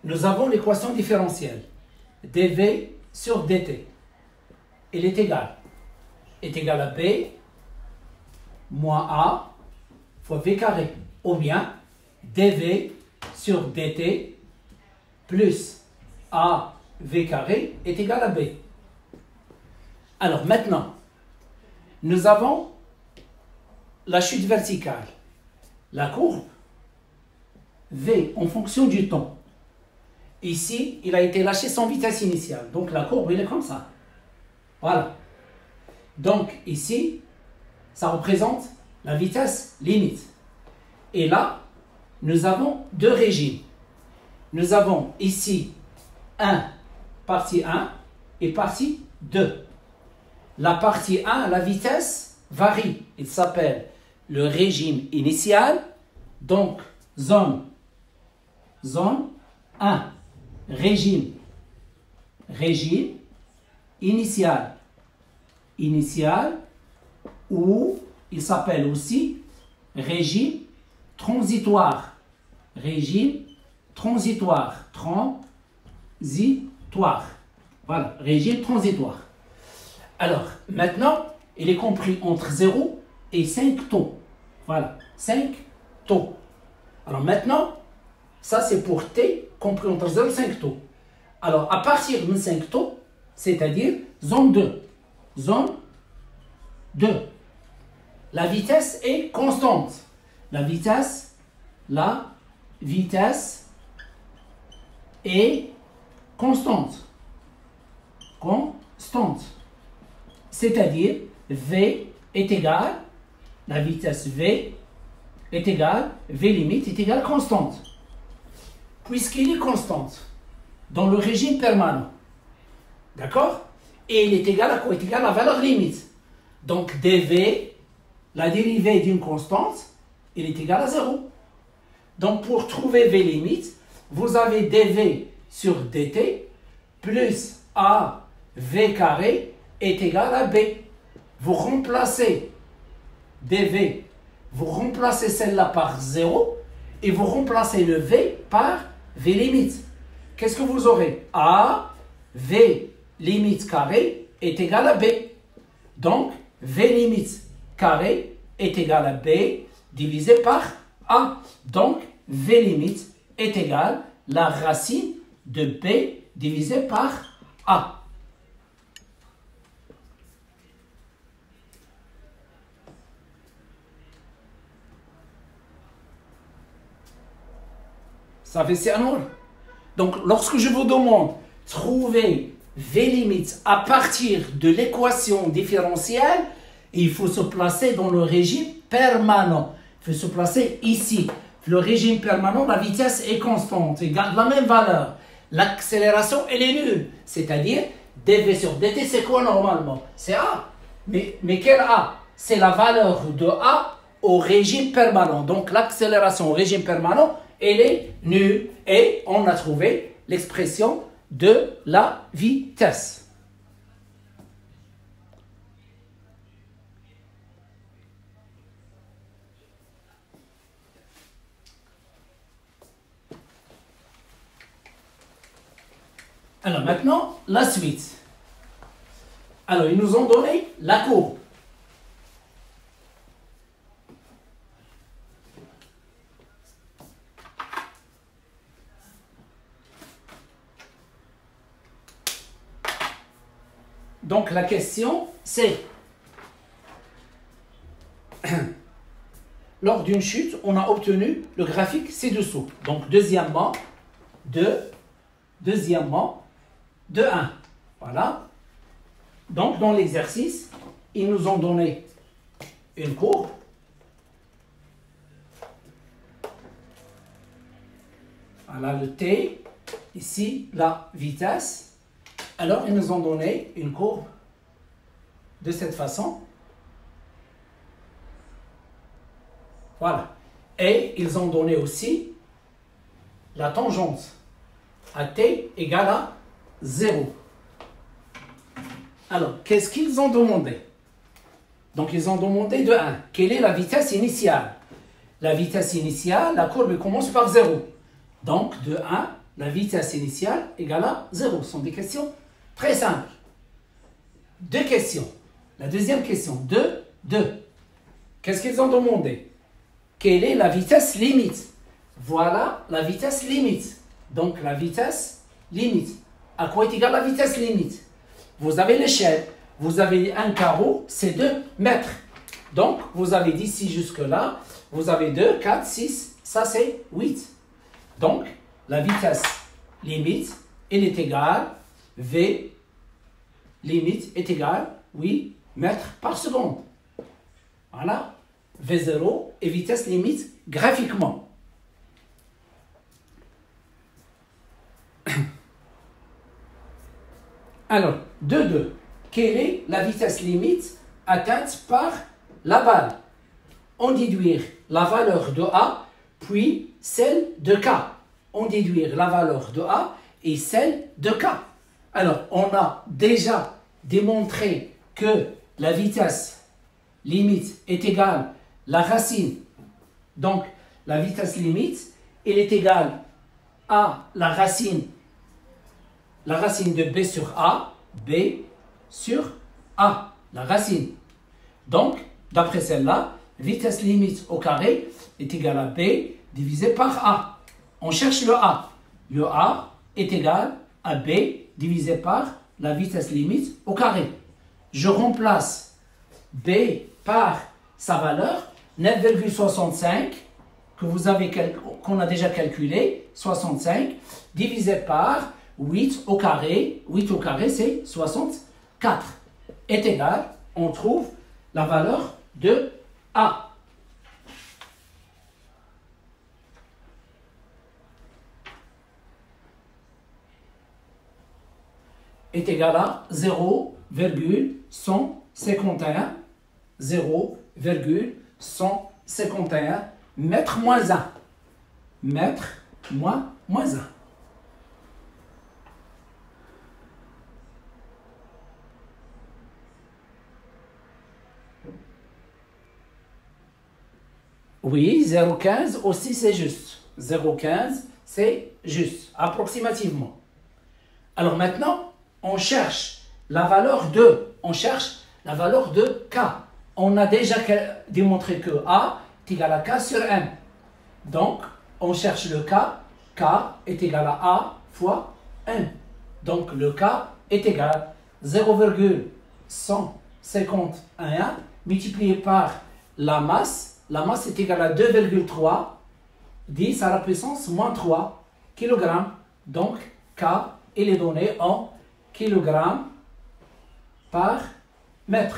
Nous avons l'équation différentielle. dV sur dt. Elle est égale à B moins A fois V carré. Ou bien dV sur dt plus A V carré est égal à B. Alors maintenant, nous avons la chute verticale. La courbe V en fonction du temps. Ici, il a été lâché sans vitesse initiale. Donc la courbe, elle est comme ça. Voilà. Donc ici, ça représente la vitesse limite. Et là, nous avons deux régimes. Nous avons ici partie 1 et partie 2. La partie 1, la vitesse varie. Il s'appelle le régime initial. Donc, zone 1. Régime initial. Ou il s'appelle aussi régime transitoire. Voilà, régime transitoire. Alors, maintenant, il est compris entre 0 et 5 taux. Voilà, 5 taux. Alors maintenant, ça c'est pour T compris entre 0 et 5 taux. Alors, à partir de 5 taux, c'est-à-dire zone 2. Zone 2. La vitesse est constante. La vitesse est constante. C'est-à-dire V est égal, la vitesse V est égal, V limite est égal constante. Puisqu'il est constante dans le régime permanent, d'accord? Et il est égal à quoi? Il est égal à la valeur limite. Donc dv, la dérivée d'une constante, il est égal à 0. Donc pour trouver V limite, vous avez dv sur dt plus AV carré est égal à B. Vous remplacez dv, vous remplacez celle-là par 0 et vous remplacez le V par V limite. Qu'est-ce que vous aurez? A, V limite carré est égal à B. Donc, V limite carré est égal à B divisé par A. Donc, V limite est égal à la racine de B divisé par A. Ça fait c'est un. Donc, lorsque je vous demande trouver V limite à partir de l'équation différentielle, il faut se placer dans le régime permanent. Il faut se placer ici. Le régime permanent, la vitesse est constante, il garde la même valeur. L'accélération, elle est nulle. C'est-à-dire, dv sur dt, c'est quoi normalement? C'est A. Mais quel A? C'est la valeur de A au régime permanent. Donc, l'accélération au régime permanent, elle est nulle. Et on a trouvé l'expression de la vitesse. Alors maintenant, la suite. Alors, ils nous ont donné la courbe. Donc, la question, c'est, lors d'une chute, on a obtenu le graphique ci-dessous. Donc, deuxièmement, de 1. Voilà. Donc, dans l'exercice, ils nous ont donné une courbe. Voilà le t. Ici, la vitesse. Alors, ils nous ont donné une courbe de cette façon. Voilà. Et ils ont donné aussi la tangente à t égale à 0. Alors, qu'est-ce qu'ils ont demandé? Donc, ils ont demandé de 1. Quelle est la vitesse initiale? La vitesse initiale, la courbe commence par 0. Donc, de 1, la vitesse initiale égale à 0. Ce sont des questions très simples. Deux questions. La deuxième question, 2. Qu'est-ce qu'ils ont demandé? Quelle est la vitesse limite? Voilà la vitesse limite. Donc, la vitesse limite. À quoi est égale la vitesse limite? Vous avez l'échelle. Vous avez un carreau, c'est 2 mètres. Donc, vous avez d'ici jusque-là, vous avez 2, 4, 6, ça c'est 8. Donc, la vitesse limite, elle est égale, V limite est égale 8 mètres par seconde. Voilà, V0 et vitesse limite graphiquement. Alors, 2. Quelle est la vitesse limite atteinte par la balle? On déduire la valeur de A, puis celle de K. On déduire la valeur de A et celle de K. Alors, on a déjà démontré que la vitesse limite est égale à la racine. Donc, la vitesse limite, elle est égale à la racine de B sur A, B sur A, la racine. Donc, d'après celle-là, vitesse limite au carré est égale à B divisé par A. On cherche le A. Le A est égal à B divisé par la vitesse limite au carré. Je remplace B par sa valeur, 9,65, qu'on a déjà calculé, 65, divisé par 8 au carré. 8 au carré, c'est 64. Est égal, on trouve la valeur de A. est égal à 0,151 mètres moins 1. Mètre moins 1. Oui, 0,15 aussi c'est juste. 0,15 c'est juste, approximativement. Alors maintenant, on cherche la valeur de, K. On a déjà démontré que A est égal à K sur M. Donc, on cherche le K. K est égal à A fois M. Donc, le K est égal à 0,151 multiplié par la masse. La masse est égale à 2,3, 10 à la puissance moins 3 kg. Donc, K, il est donné en kg par mètre.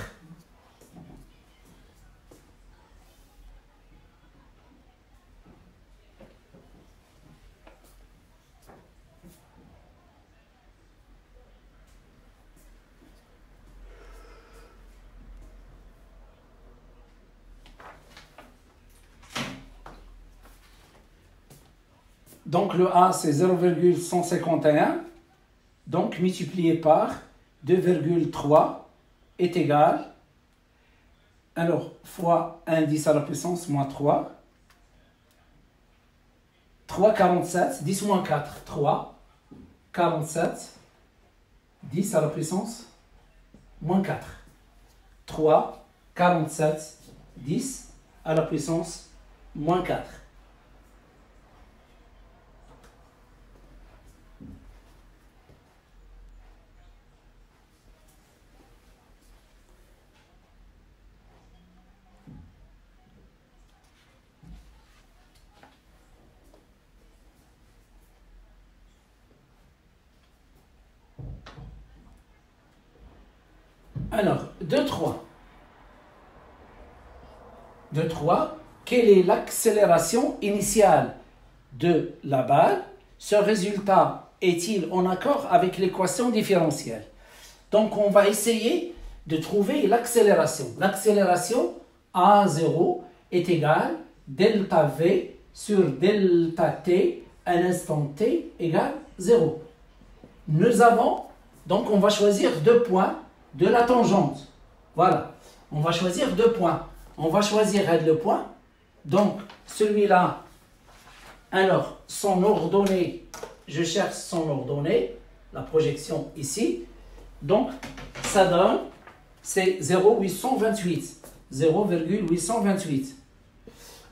Donc, le A, c'est 0,151. Donc, multiplié par 2,3 est égal. Alors, fois 1, 10 à la puissance, moins 3. 3, 47. 10 moins 4, 3. 47. 10 à la puissance, moins 4. 3, 47, 10 à la puissance, moins 4. Alors, 2,3. 2,3. Quelle est l'accélération initiale de la balle? Ce résultat est-il en accord avec l'équation différentielle? Donc, on va essayer de trouver l'accélération. L'accélération A0 est égale delta V sur delta T à l'instant T égale 0. Nous avons, donc on va choisir 2 points de la tangente. Voilà, on va choisir 2 points. On va choisir le point. Donc, celui-là, alors, son ordonnée, je cherche son ordonnée, la projection ici. Donc, ça donne, c'est 0,828. 0,828.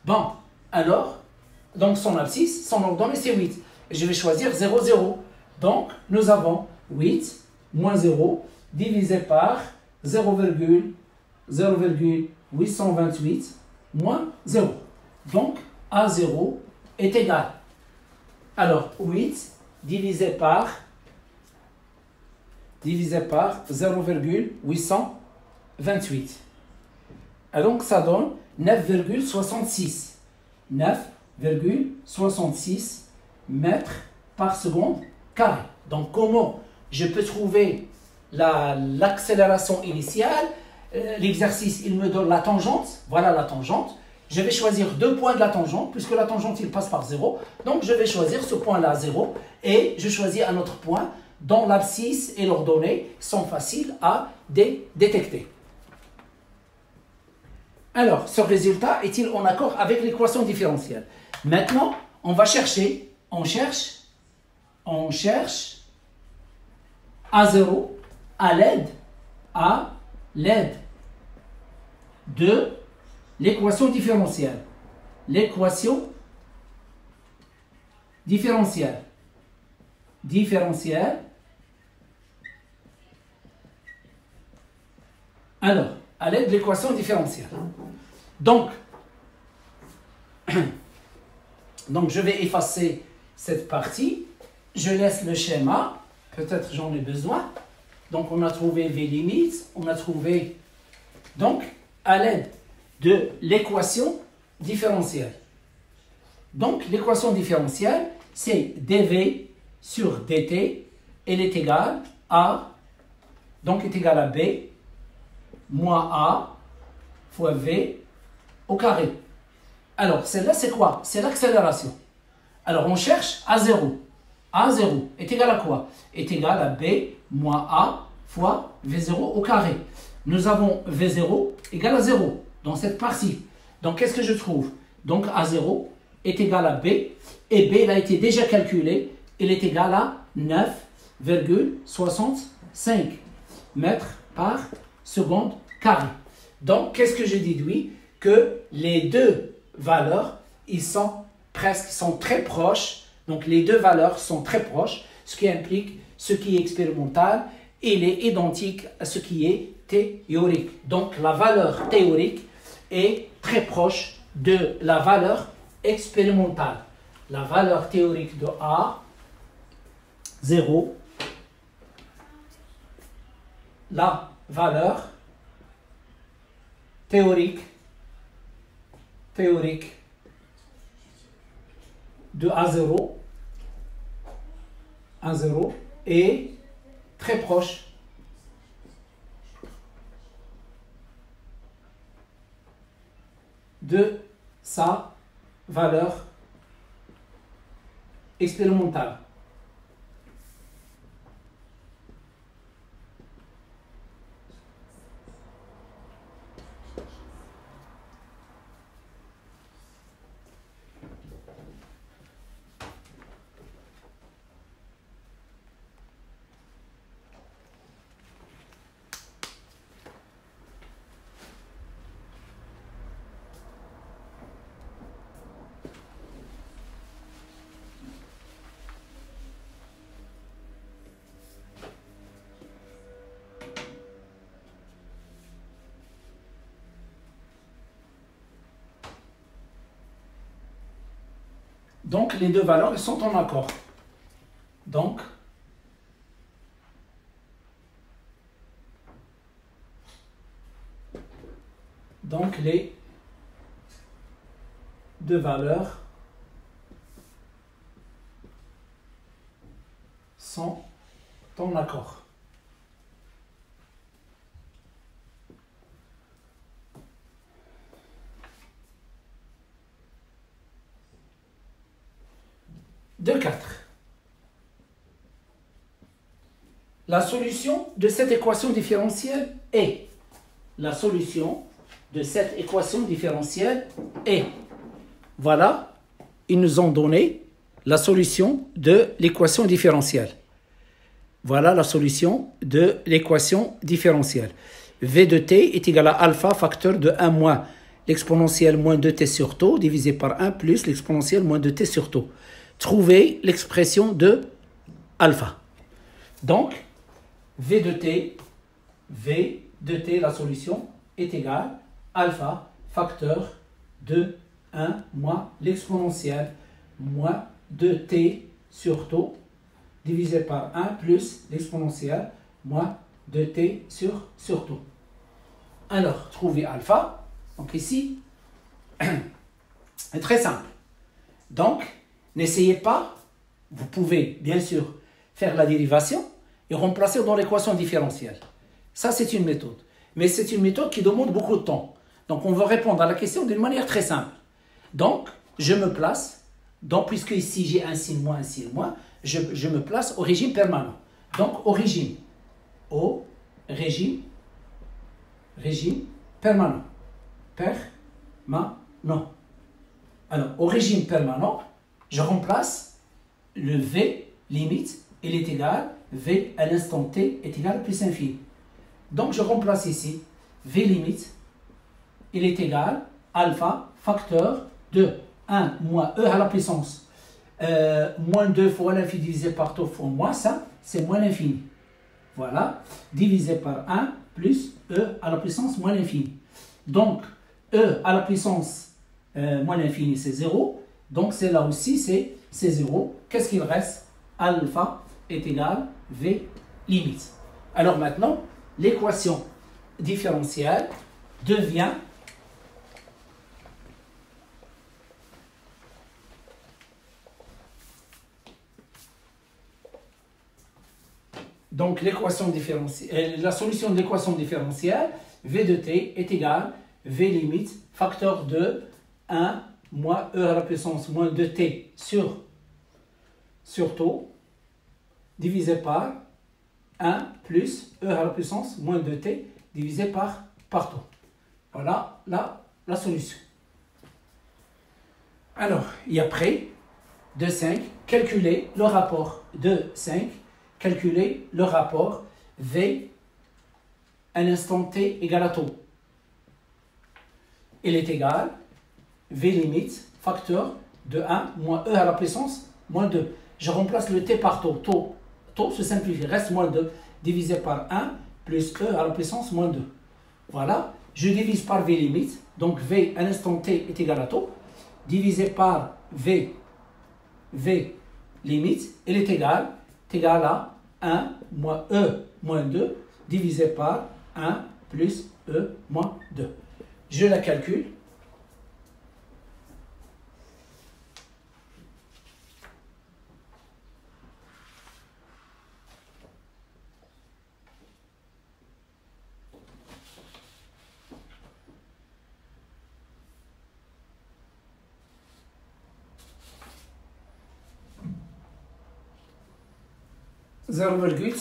Bon, alors, donc son abscisse, son ordonnée, c'est 8. Je vais choisir 0, 0. Donc, nous avons 8 moins 0 divisé par 0,828 moins 0. Donc, A0 est égal. Alors, 8 divisé par 0,828. Et donc, ça donne 9,66. 9,66 mètres par seconde carré. Donc, comment je peux trouver l'accélération initiale? L'exercice, il me donne la tangente. Voilà la tangente. Je vais choisir 2 points de la tangente, puisque la tangente, il passe par 0. Donc, je vais choisir ce point-là, 0. Et je choisis un autre point dont l'abscisse et l'ordonnée sont faciles à détecter. Alors, ce résultat est-il en accord avec l'équation différentielle? Maintenant, on va chercher, on cherche A0 à l'aide de l'équation différentielle. L'équation différentielle. Alors, à l'aide de l'équation différentielle. Donc, je vais effacer cette partie. Je laisse le schéma. Peut-être j'en ai besoin. Donc, on a trouvé V limites. On a trouvé, donc, à l'aide de l'équation différentielle. Donc, l'équation différentielle, c'est dV sur dt. Elle est égale à donc est égal à B moins A fois V au carré. Alors, celle-là, c'est quoi? C'est l'accélération. Alors, on cherche A0. A0 est égal à quoi? Est égal à B moins A fois V0 au carré. Nous avons V0 égal à 0 dans cette partie. Donc, qu'est-ce que je trouve? Donc, A0 est égal à B. Et B, il a été déjà calculé. Il est égal à 9,65 mètres par seconde carré. Donc, qu'est-ce que je déduis? Que les deux valeurs, ils sont très proches. Donc, les deux valeurs sont très proches, ce qui implique ce qui est expérimental, il est identique à ce qui est théorique. Donc, la valeur théorique est très proche de la valeur expérimentale. La valeur théorique de A, 0. La valeur théorique de A0 est très proche de sa valeur expérimentale. Donc, les deux valeurs sont en accord. Donc, les deux valeurs sont en accord. De 4. La solution de cette équation différentielle est. La solution de cette équation différentielle est. Voilà, ils nous ont donné la solution de l'équation différentielle. Voilà la solution de l'équation différentielle. V de t est égal à alpha facteur de 1 moins l'exponentielle moins 2t sur tau divisé par 1 plus l'exponentielle moins 2t sur tau. Trouvez l'expression de alpha. Donc, V de t, la solution, est égale alpha facteur de 1 moins l'exponentielle moins 2t sur tau divisé par 1 plus l'exponentielle moins 2t sur tau. Alors, trouver alpha. Donc ici, c'est très simple. Donc, n'essayez pas, vous pouvez bien sûr faire la dérivation et remplacer dans l'équation différentielle. Ça, c'est une méthode. Mais c'est une méthode qui demande beaucoup de temps. Donc, on va répondre à la question d'une manière très simple. Donc, je me place, donc puisque ici j'ai un signe moins, je me place au régime permanent. Donc, au régime permanent. Alors, au régime permanent, je remplace le V limite, il est égal, V à l'instant t est égal à plus infini. Donc, je remplace ici, V limite, il est égal, alpha facteur de 1 moins E à la puissance. Moins 2 fois l'infini divisé par tau fois moins ça, c'est moins l'infini. Voilà, divisé par 1 plus E à la puissance moins l'infini. Donc, E à la puissance moins l'infini, c'est 0. Donc, c'est là aussi, c'est 0. Qu'est-ce qu'il reste? Alpha est égal V limite. Alors maintenant, l'équation différentielle devient Donc, l'équation différentielle, la solution de l'équation différentielle, V de t est égale V limite facteur de 1 moins e à la puissance moins 2t sur taux divisé par 1 plus e à la puissance moins 2t divisé par taux. Voilà la solution. Alors, et après, de 5, calculer le rapport de 5, calculer le rapport V à l'instant t égale à taux. Il est égal V limite facteur de 1 moins e à la puissance moins 2. Je remplace le t par taux. Taux se simplifie, reste moins 2 divisé par 1 plus e à la puissance moins 2. Voilà, je divise par V limite, donc V à l'instant t est égal à taux, divisé par V limite, il est égal à 1 moins e moins 2 divisé par 1 plus e moins 2. Je la calcule. Zéro virgule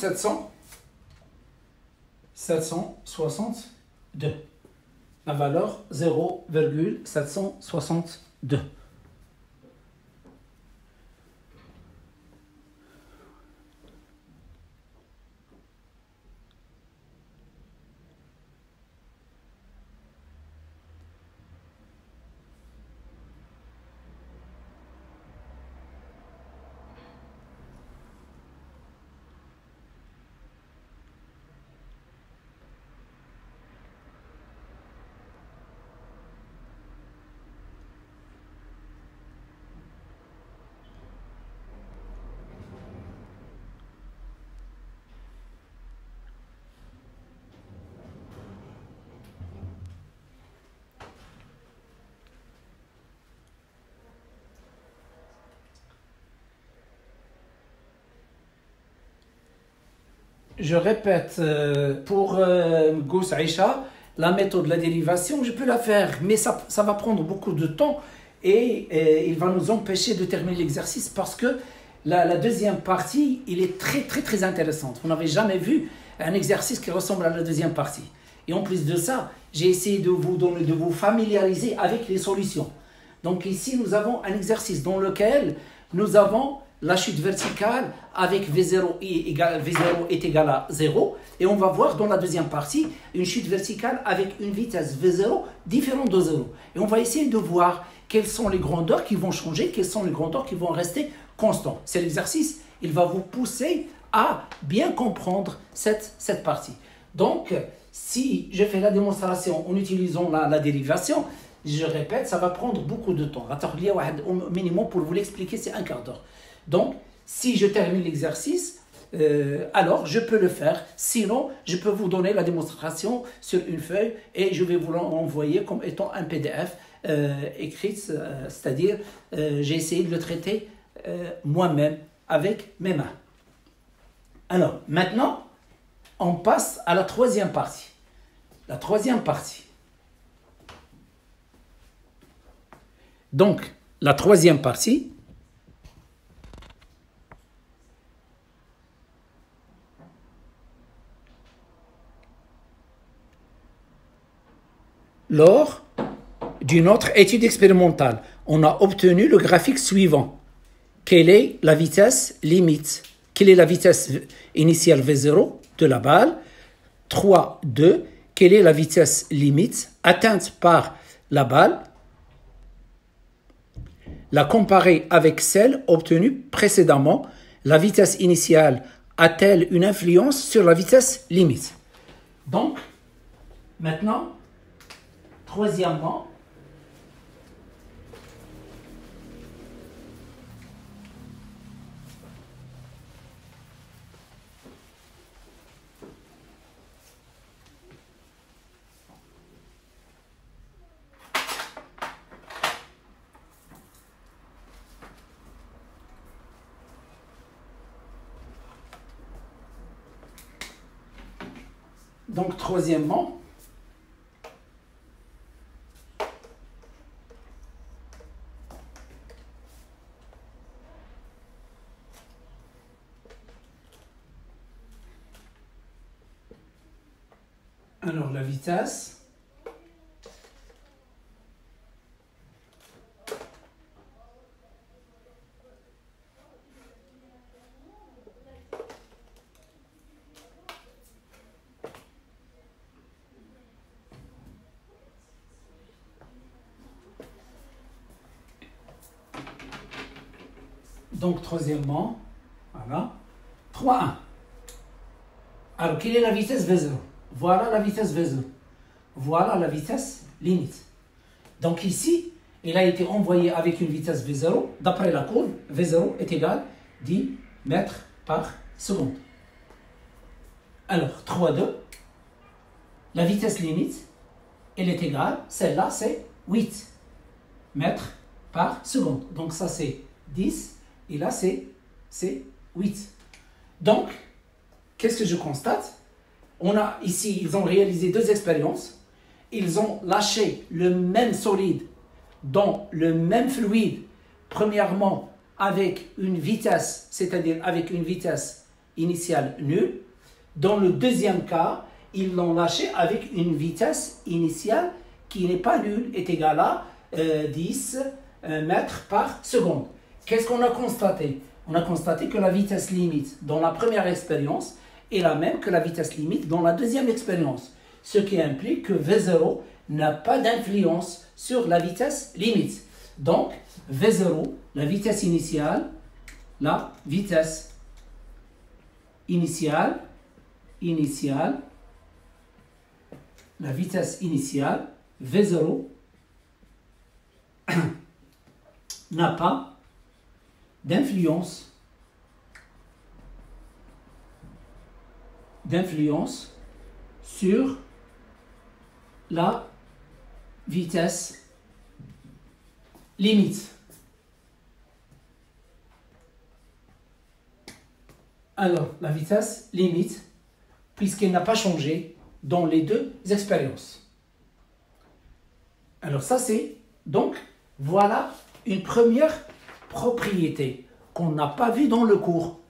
762. La valeur 0,762. Je répète, pour Gous Aïcha, la méthode de la dérivation, je peux la faire, mais ça va prendre beaucoup de temps et il va nous empêcher de terminer l'exercice parce que la deuxième partie, il est très intéressante. Vous n'avez jamais vu un exercice qui ressemble à la deuxième partie. Et en plus de ça, j'ai essayé de vous familiariser avec les solutions. Donc ici, nous avons un exercice dans lequel nous avons la chute verticale avec V0 est égal à 0. Et on va voir dans la deuxième partie une chute verticale avec une vitesse V0 différente de 0. Et on va essayer de voir quelles sont les grandeurs qui vont changer, quelles sont les grandeurs qui vont rester constantes. C'est l'exercice, il va vous pousser à bien comprendre cette partie. Donc, si je fais la démonstration en utilisant la dérivation, je répète, ça va prendre beaucoup de temps. Au minimum, pour vous l'expliquer, c'est un quart d'heure. Donc, si je termine l'exercice, alors je peux le faire. Sinon, je peux vous donner la démonstration sur une feuille et je vais vous l'envoyer comme étant un PDF écrit. C'est-à-dire, j'ai essayé de le traiter moi-même avec mes mains. Alors, maintenant, on passe à la troisième partie. La troisième partie. Donc, la troisième partie, lors d'une autre étude expérimentale, on a obtenu le graphique suivant. Quelle est la vitesse limite? Quelle est la vitesse initiale V0 de la balle? 3, 2. Quelle est la vitesse limite atteinte par la balle? La comparer avec celle obtenue précédemment. La vitesse initiale a-t-elle une influence sur la vitesse limite? Donc, maintenant, troisièmement, Donc, troisièmement, alors la vitesse donc troisièmement, voilà, 3,1. Alors, quelle est la vitesse V0? Voilà la vitesse V0. Voilà la vitesse limite. Donc ici, il a été envoyé avec une vitesse V0. D'après la courbe, V0 est égal à 10 mètres par seconde. Alors, 3,2. La vitesse limite, elle est égale, celle-là, c'est 8 mètres par seconde. Donc ça, c'est 10. Et là, c'est 8. Donc, qu'est-ce que je constate? On a ici, ils ont réalisé deux expériences. Ils ont lâché le même solide dans le même fluide. Premièrement, avec une vitesse, c'est-à-dire avec une vitesse initiale nulle. Dans le deuxième cas, ils l'ont lâché avec une vitesse initiale qui n'est pas nulle, est égale à 10 mètres par seconde. Qu'est-ce qu'on a constaté? On a constaté que la vitesse limite dans la première expérience est la même que la vitesse limite dans la deuxième expérience. Ce qui implique que V0 n'a pas d'influence sur la vitesse limite. Donc, V0, la vitesse initiale, la vitesse initiale, V0, n'a pas d'influence sur la vitesse limite. Alors, la vitesse limite, puisqu'elle n'a pas changé dans les deux expériences. Alors ça, c'est donc, voilà une première propriété qu'on n'a pas vue dans le cours.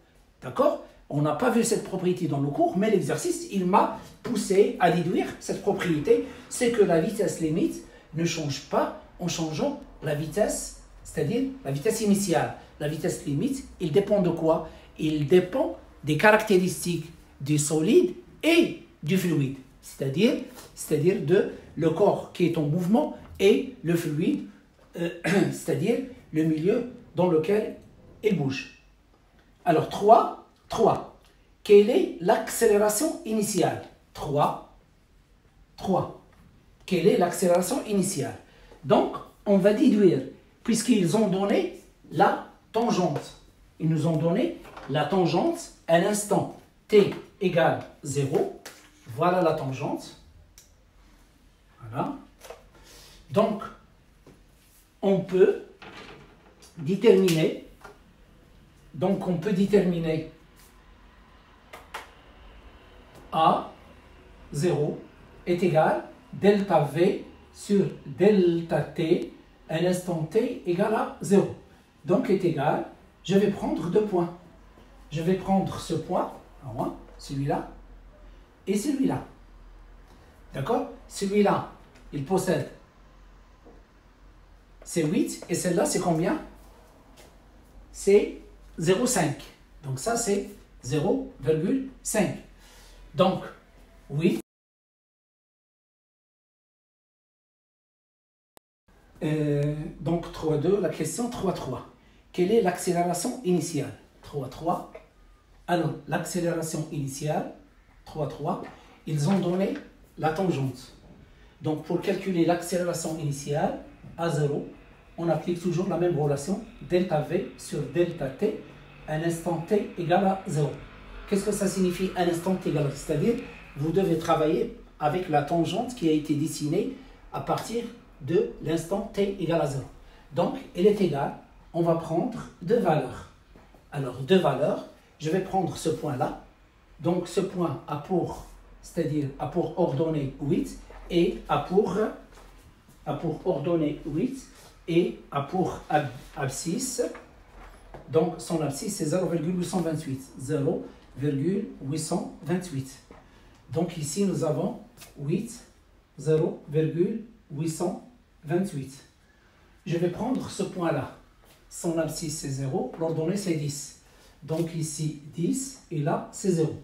D'accord? On n'a pas vu cette propriété dans le cours, mais l'exercice, il m'a poussé à déduire cette propriété. C'est que la vitesse limite ne change pas en changeant la vitesse, c'est-à-dire la vitesse initiale. La vitesse limite, il dépend de quoi? Il dépend des caractéristiques du solide et du fluide. C'est-à-dire de le corps qui est en mouvement et le fluide, c'est-à-dire le milieu dans lequel il bouge. Alors, 3. Quelle est l'accélération initiale? 3. Quelle est l'accélération initiale? Donc, on va déduire, puisqu'ils ont donné la tangente. Ils nous ont donné la tangente à l'instant t égale 0. Voilà la tangente. Voilà. Donc, on peut déterminer A0 est égal delta V sur delta T à l'instant T égale à 0. Donc est égal, je vais prendre deux points. Je vais prendre ce point, celui-là, et celui-là. D'accord? Celui-là, il possède, c'est 8, et celle-là, c'est combien? C'est 0,5. Donc ça, c'est 0,5. Donc, oui. Donc, 3,2, la question 3,3. Quelle est l'accélération initiale? 3,3. Alors, l'accélération initiale, 3,3, ils ont donné la tangente. Donc, pour calculer l'accélération initiale, à 0, on applique toujours la même relation, delta V sur delta T, à l'instant T égale à 0. Qu'est-ce que ça signifie à l'instant T égale à 0? C'est-à-dire, vous devez travailler avec la tangente qui a été dessinée à partir de l'instant T égale à 0. Donc, elle est égale, on va prendre deux valeurs. Alors, deux valeurs, je vais prendre ce point-là. Donc, ce point a pour c'est-à-dire A pour ordonnée 8, et A pour ordonnée 8, et A pour abscisse. Donc son abscisse c'est 0,828. 0,828. Donc ici nous avons 8, 0,828. Je vais prendre ce point-là. Son abscisse c'est 0, l'ordonnée c'est 10. Donc ici 10 et là c'est 0.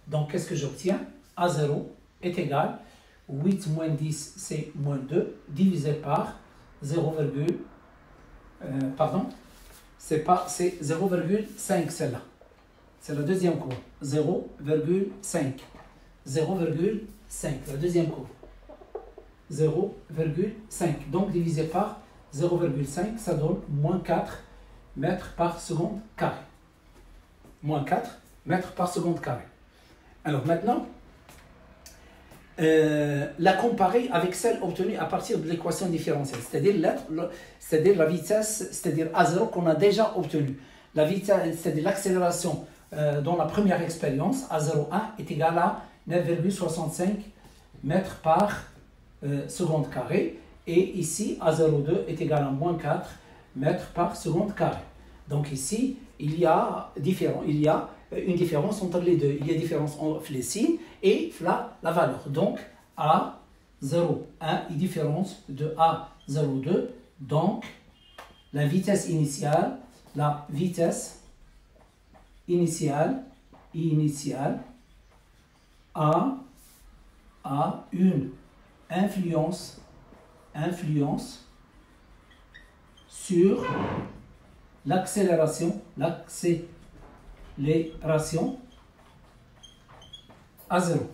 Donc qu'est-ce que j'obtiens? A0 est égal, 8 moins 10 c'est moins 2, divisé par 0, c'est 0,5 celle-là. C'est la deuxième courbe. 0,5. 0,5, la deuxième courbe. 0,5. Donc divisé par 0,5, ça donne moins 4 mètres par seconde carré. Moins 4 mètres par seconde carré. Alors maintenant, la comparer avec celle obtenue à partir de l'équation différentielle, c'est-à-dire la vitesse, c'est-à-dire A0 qu'on a déjà obtenue. La vitesse, c'est-à-dire l'accélération dans la première expérience, A01 est égal à 9,65 mètres par seconde carré. Et ici, A02 est égal à moins 4 mètres par seconde carré. Donc ici, il y a une différence entre les deux. Il y a une différence entre les signes et la valeur. Donc, A01 est différence de A02. Donc, la vitesse initiale a une influence sur l'accélération à 0.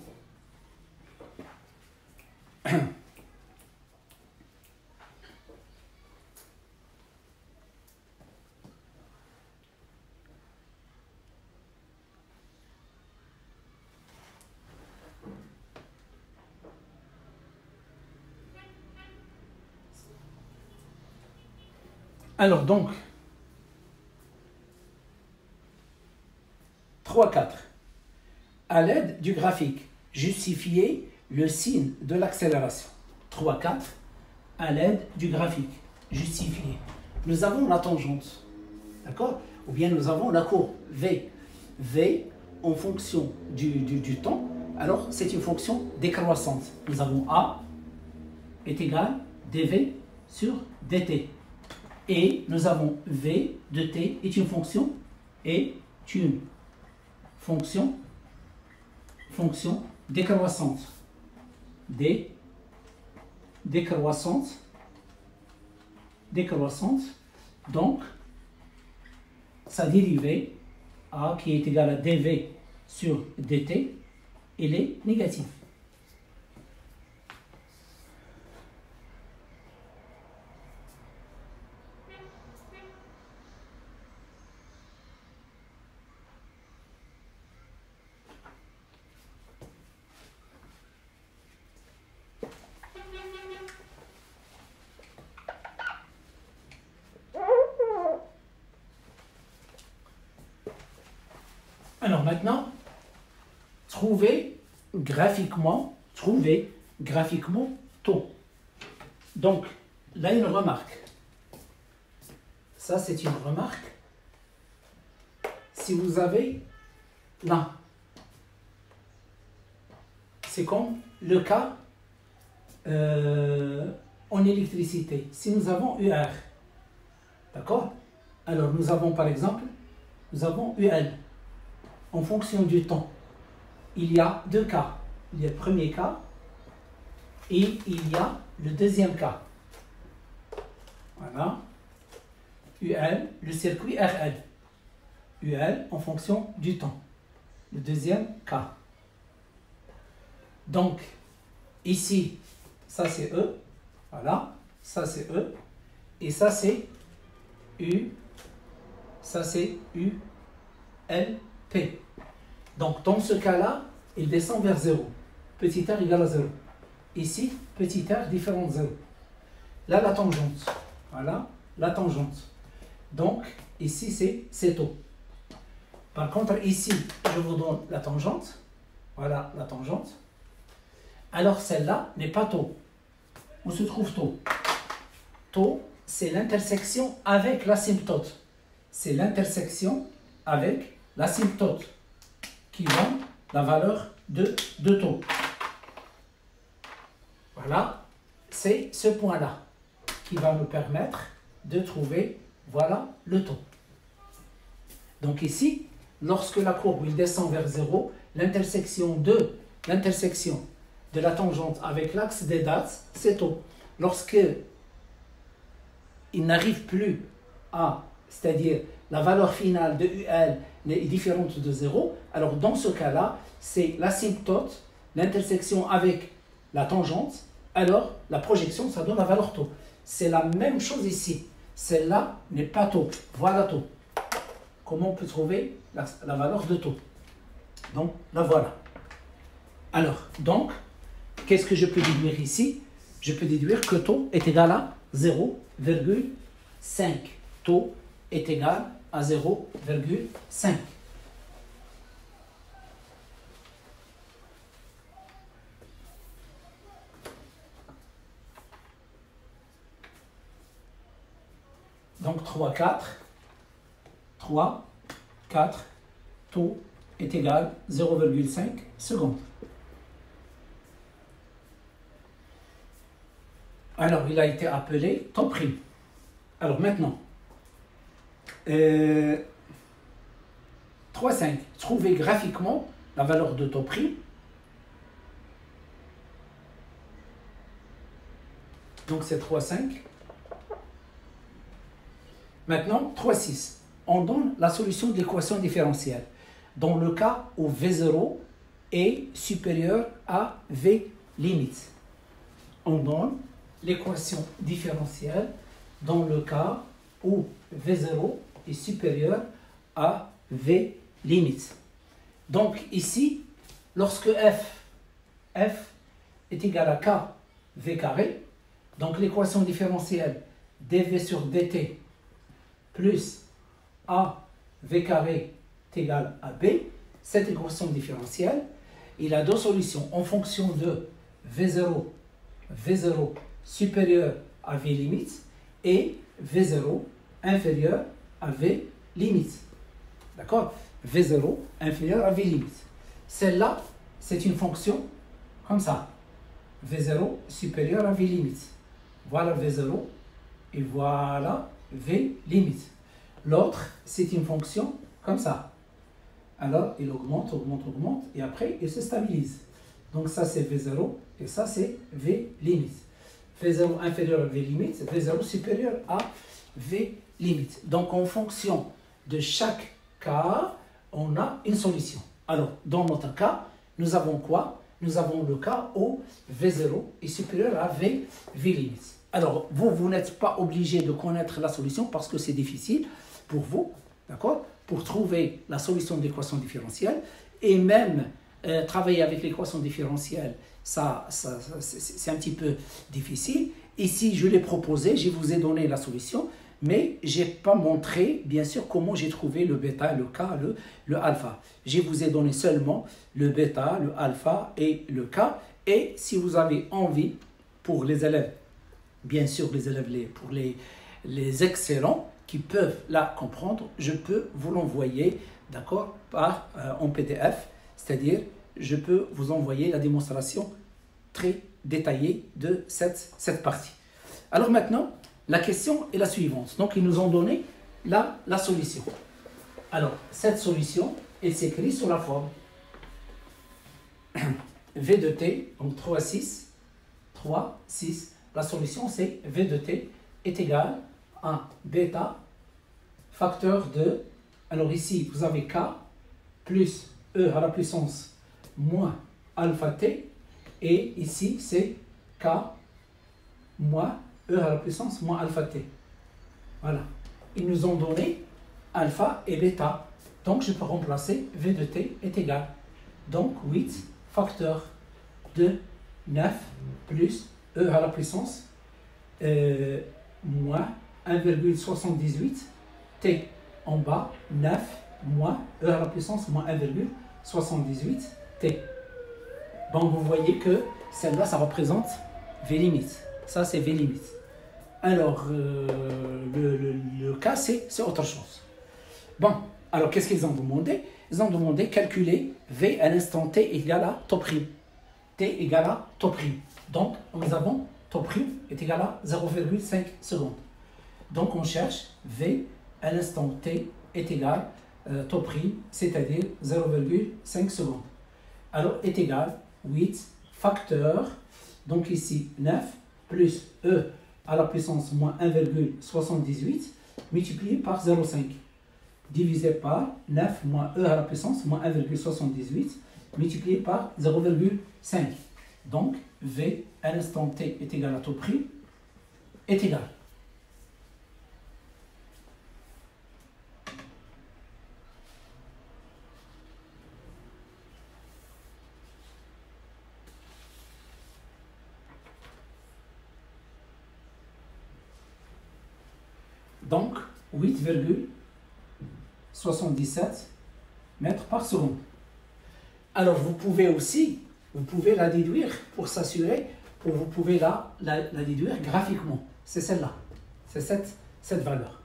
Alors donc, 3.4. À l'aide du graphique, justifier le signe de l'accélération. 3.4. À l'aide du graphique, justifier. Nous avons la tangente, d'accord? Ou bien nous avons la courbe V. V en fonction du temps, alors c'est une fonction décroissante. Nous avons A est égal dV sur dt. Et nous avons V de t est une fonction décroissante. Décroissante. Donc, sa dérivée, A qui est égale à dV sur dt, elle est négative. Alors maintenant, trouver graphiquement taux. Donc, là, une remarque. Ça, c'est une remarque. Si vous avez là, c'est comme le cas en électricité. Si nous avons UR, d'accord? Alors, nous avons par exemple, UL. En fonction du temps, il y a deux cas. Il y a le premier cas et il y a le deuxième cas. Voilà. UL, le circuit RL. UL en fonction du temps. Le deuxième cas. Donc, ici, ça c'est E. Voilà. Ça c'est E. Et ça c'est U. Ça c'est UL. P. Donc, dans ce cas-là, il descend vers 0. Petit r égale à 0. Ici, petit r différent de 0. Là, la tangente. Voilà, la tangente. Donc, ici, c'est taux. Par contre, ici, je vous donne la tangente. Voilà, la tangente. alors celle-là n'est pas taux. Où se trouve taux? Taux, c'est l'intersection avec l'asymptote. C'est l'intersection avec l'asymptote qui donne la valeur de taux. Voilà, c'est ce point-là qui va nous permettre de trouver, voilà, le taux. Donc ici, lorsque la courbe il descend vers 0, l'intersection de la tangente avec l'axe des dates, c'est taux. Lorsque il n'arrive plus à, c'est-à-dire la valeur finale de UL est différente de 0, alors dans ce cas-là, c'est l'asymptote, l'intersection avec la tangente, alors la projection, ça donne la valeur taux. C'est la même chose ici. Celle-là n'est pas taux. Voilà taux. Comment on peut trouver la valeur de taux? Donc, la voilà. Alors, donc, qu'est-ce que je peux déduire ici? Je peux déduire que taux est égal à 0,5. Taux est égal à 0,5. Donc 3, 4, taux est égal à 0,5 secondes. Alors, il a été appelé temps prime. Alors maintenant, 3,5. Trouvez graphiquement la valeur de temps prime. Donc c'est 3,5. Maintenant, 3,6. On donne la solution de l'équation différentielle. Dans le cas où V0 est supérieur à V limite. On donne l'équation différentielle dans le cas où V0 est supérieur à V limite. Donc ici, lorsque F est égal à K V carré, donc l'équation différentielle dV sur dt plus A V carré est égal à B, cette équation différentielle, il a deux solutions en fonction de V0 supérieur à V limite et V0 inférieur à V limite. D'accord? V0 inférieur à V limite. Celle-là, c'est une fonction comme ça. V0 supérieur à V limite. Voilà V0 et voilà V limite. L'autre, c'est une fonction comme ça. Alors, il augmente et après, il se stabilise. Donc ça, c'est V0 et ça, c'est V limite. V0 inférieur à V limite, V0 supérieur à V limite. Donc, en fonction de chaque cas, on a une solution. Alors, dans notre cas, nous avons quoi? Nous avons le cas où V0 est supérieur à V limite. Alors, vous n'êtes pas obligé de connaître la solution parce que c'est difficile pour vous, d'accord? Pour trouver la solution de l'équation différentielle et même travailler avec l'équation différentielle, c'est un petit peu difficile. Ici, je l'ai proposé, je vous ai donné la solution, mais je n'ai pas montré, bien sûr, comment j'ai trouvé le bêta, le k, le alpha. Je vous ai donné seulement le bêta, le alpha et le k. Et si vous avez envie, pour les élèves, bien sûr, les élèves, pour les excellents qui peuvent la comprendre, je peux vous l'envoyer, d'accord, en PDF. C'est-à-dire, je peux vous envoyer la démonstration très détaillée de cette partie. Alors maintenant, la question est la suivante. Donc, ils nous ont donné la solution. Alors, cette solution, elle s'écrit sous la forme V de t, donc 3, 6. La solution, c'est V de t est égal à bêta facteur de, alors ici, vous avez k plus e à la puissance moins alpha t, et ici, c'est k moins e à la puissance moins alpha t. Voilà. Ils nous ont donné alpha et bêta. Donc, je peux remplacer V de t est égal. Donc, 8 facteur de 9 plus e à la puissance moins 1,78 t en bas, 9 moins e à la puissance moins 1,78 t. Donc, vous voyez que celle-là, ça représente V limite. Ça, c'est V limite. Alors, le cas, c'est autre chose. Bon, alors qu'est-ce qu'ils ont demandé? Ils ont demandé calculer V à l'instant t égale à taux prime. T égale à taux prime. Donc, nous avons taux prime est égal à 0,5 secondes. Donc, on cherche V à l'instant t est égal taux prime, c'est-à-dire 0,5 secondes. Alors, est égal 8 facteur, donc ici 9 plus E à la puissance moins 1,78 multiplié par 0,5 divisé par 9 moins E à la puissance moins 1,78 multiplié par 0,5. Donc, V à l'instant t est égal à taux prime est égal. Donc, 8,77 mètres par seconde. Alors, vous pouvez la déduire pour s'assurer, vous pouvez la déduire graphiquement. C'est celle-là, c'est cette valeur.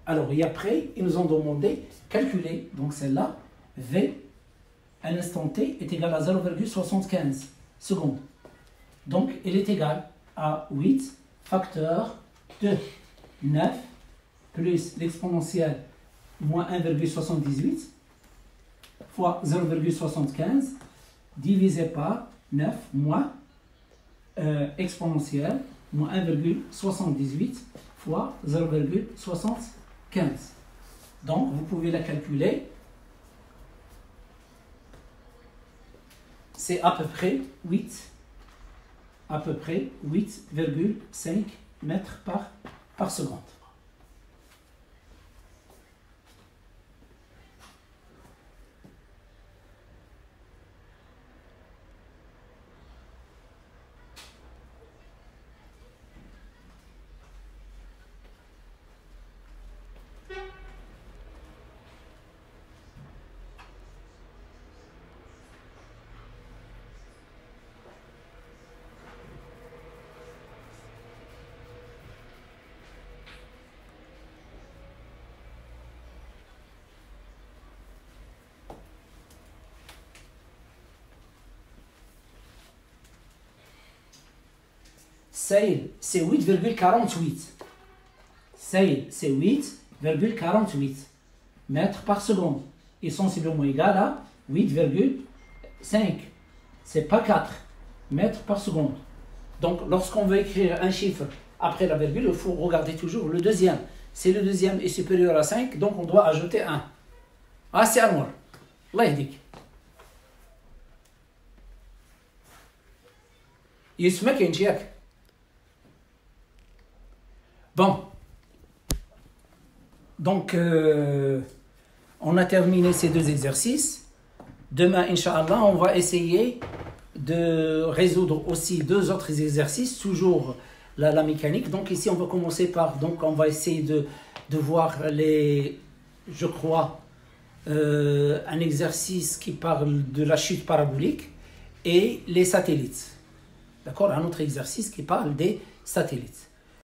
Alors, et après, ils nous ont demandé calculer, donc celle-là, V à l'instant t est égal à 0,75 secondes. Donc, elle est égale à 8 facteur de 9 plus l'exponentielle moins 1,78 fois 0,75 divisé par 9 moins exponentielle moins 1,78 fois 0,75. Donc, vous pouvez la calculer. C'est à peu près 8,5 mètres par seconde. Sale, c'est 8,48. Sale, c'est 8,48 mètres par seconde. Et sensiblement égal à 8,5. C'est pas 4 mètres par seconde. Donc, lorsqu'on veut écrire un chiffre après la virgule, il faut regarder toujours le deuxième. Si le deuxième est supérieur à 5, donc on doit ajouter 1. Ah, c'est à moi. Allah yahdik. يسمك ينشيك. Bon, donc on a terminé ces deux exercices. Demain, Inch'Allah, on va essayer de résoudre aussi deux autres exercices, toujours la mécanique. Donc ici, on va commencer par, donc on va essayer de voir je crois, un exercice qui parle de la chute parabolique et les satellites. D'accord? Un autre exercice qui parle des satellites.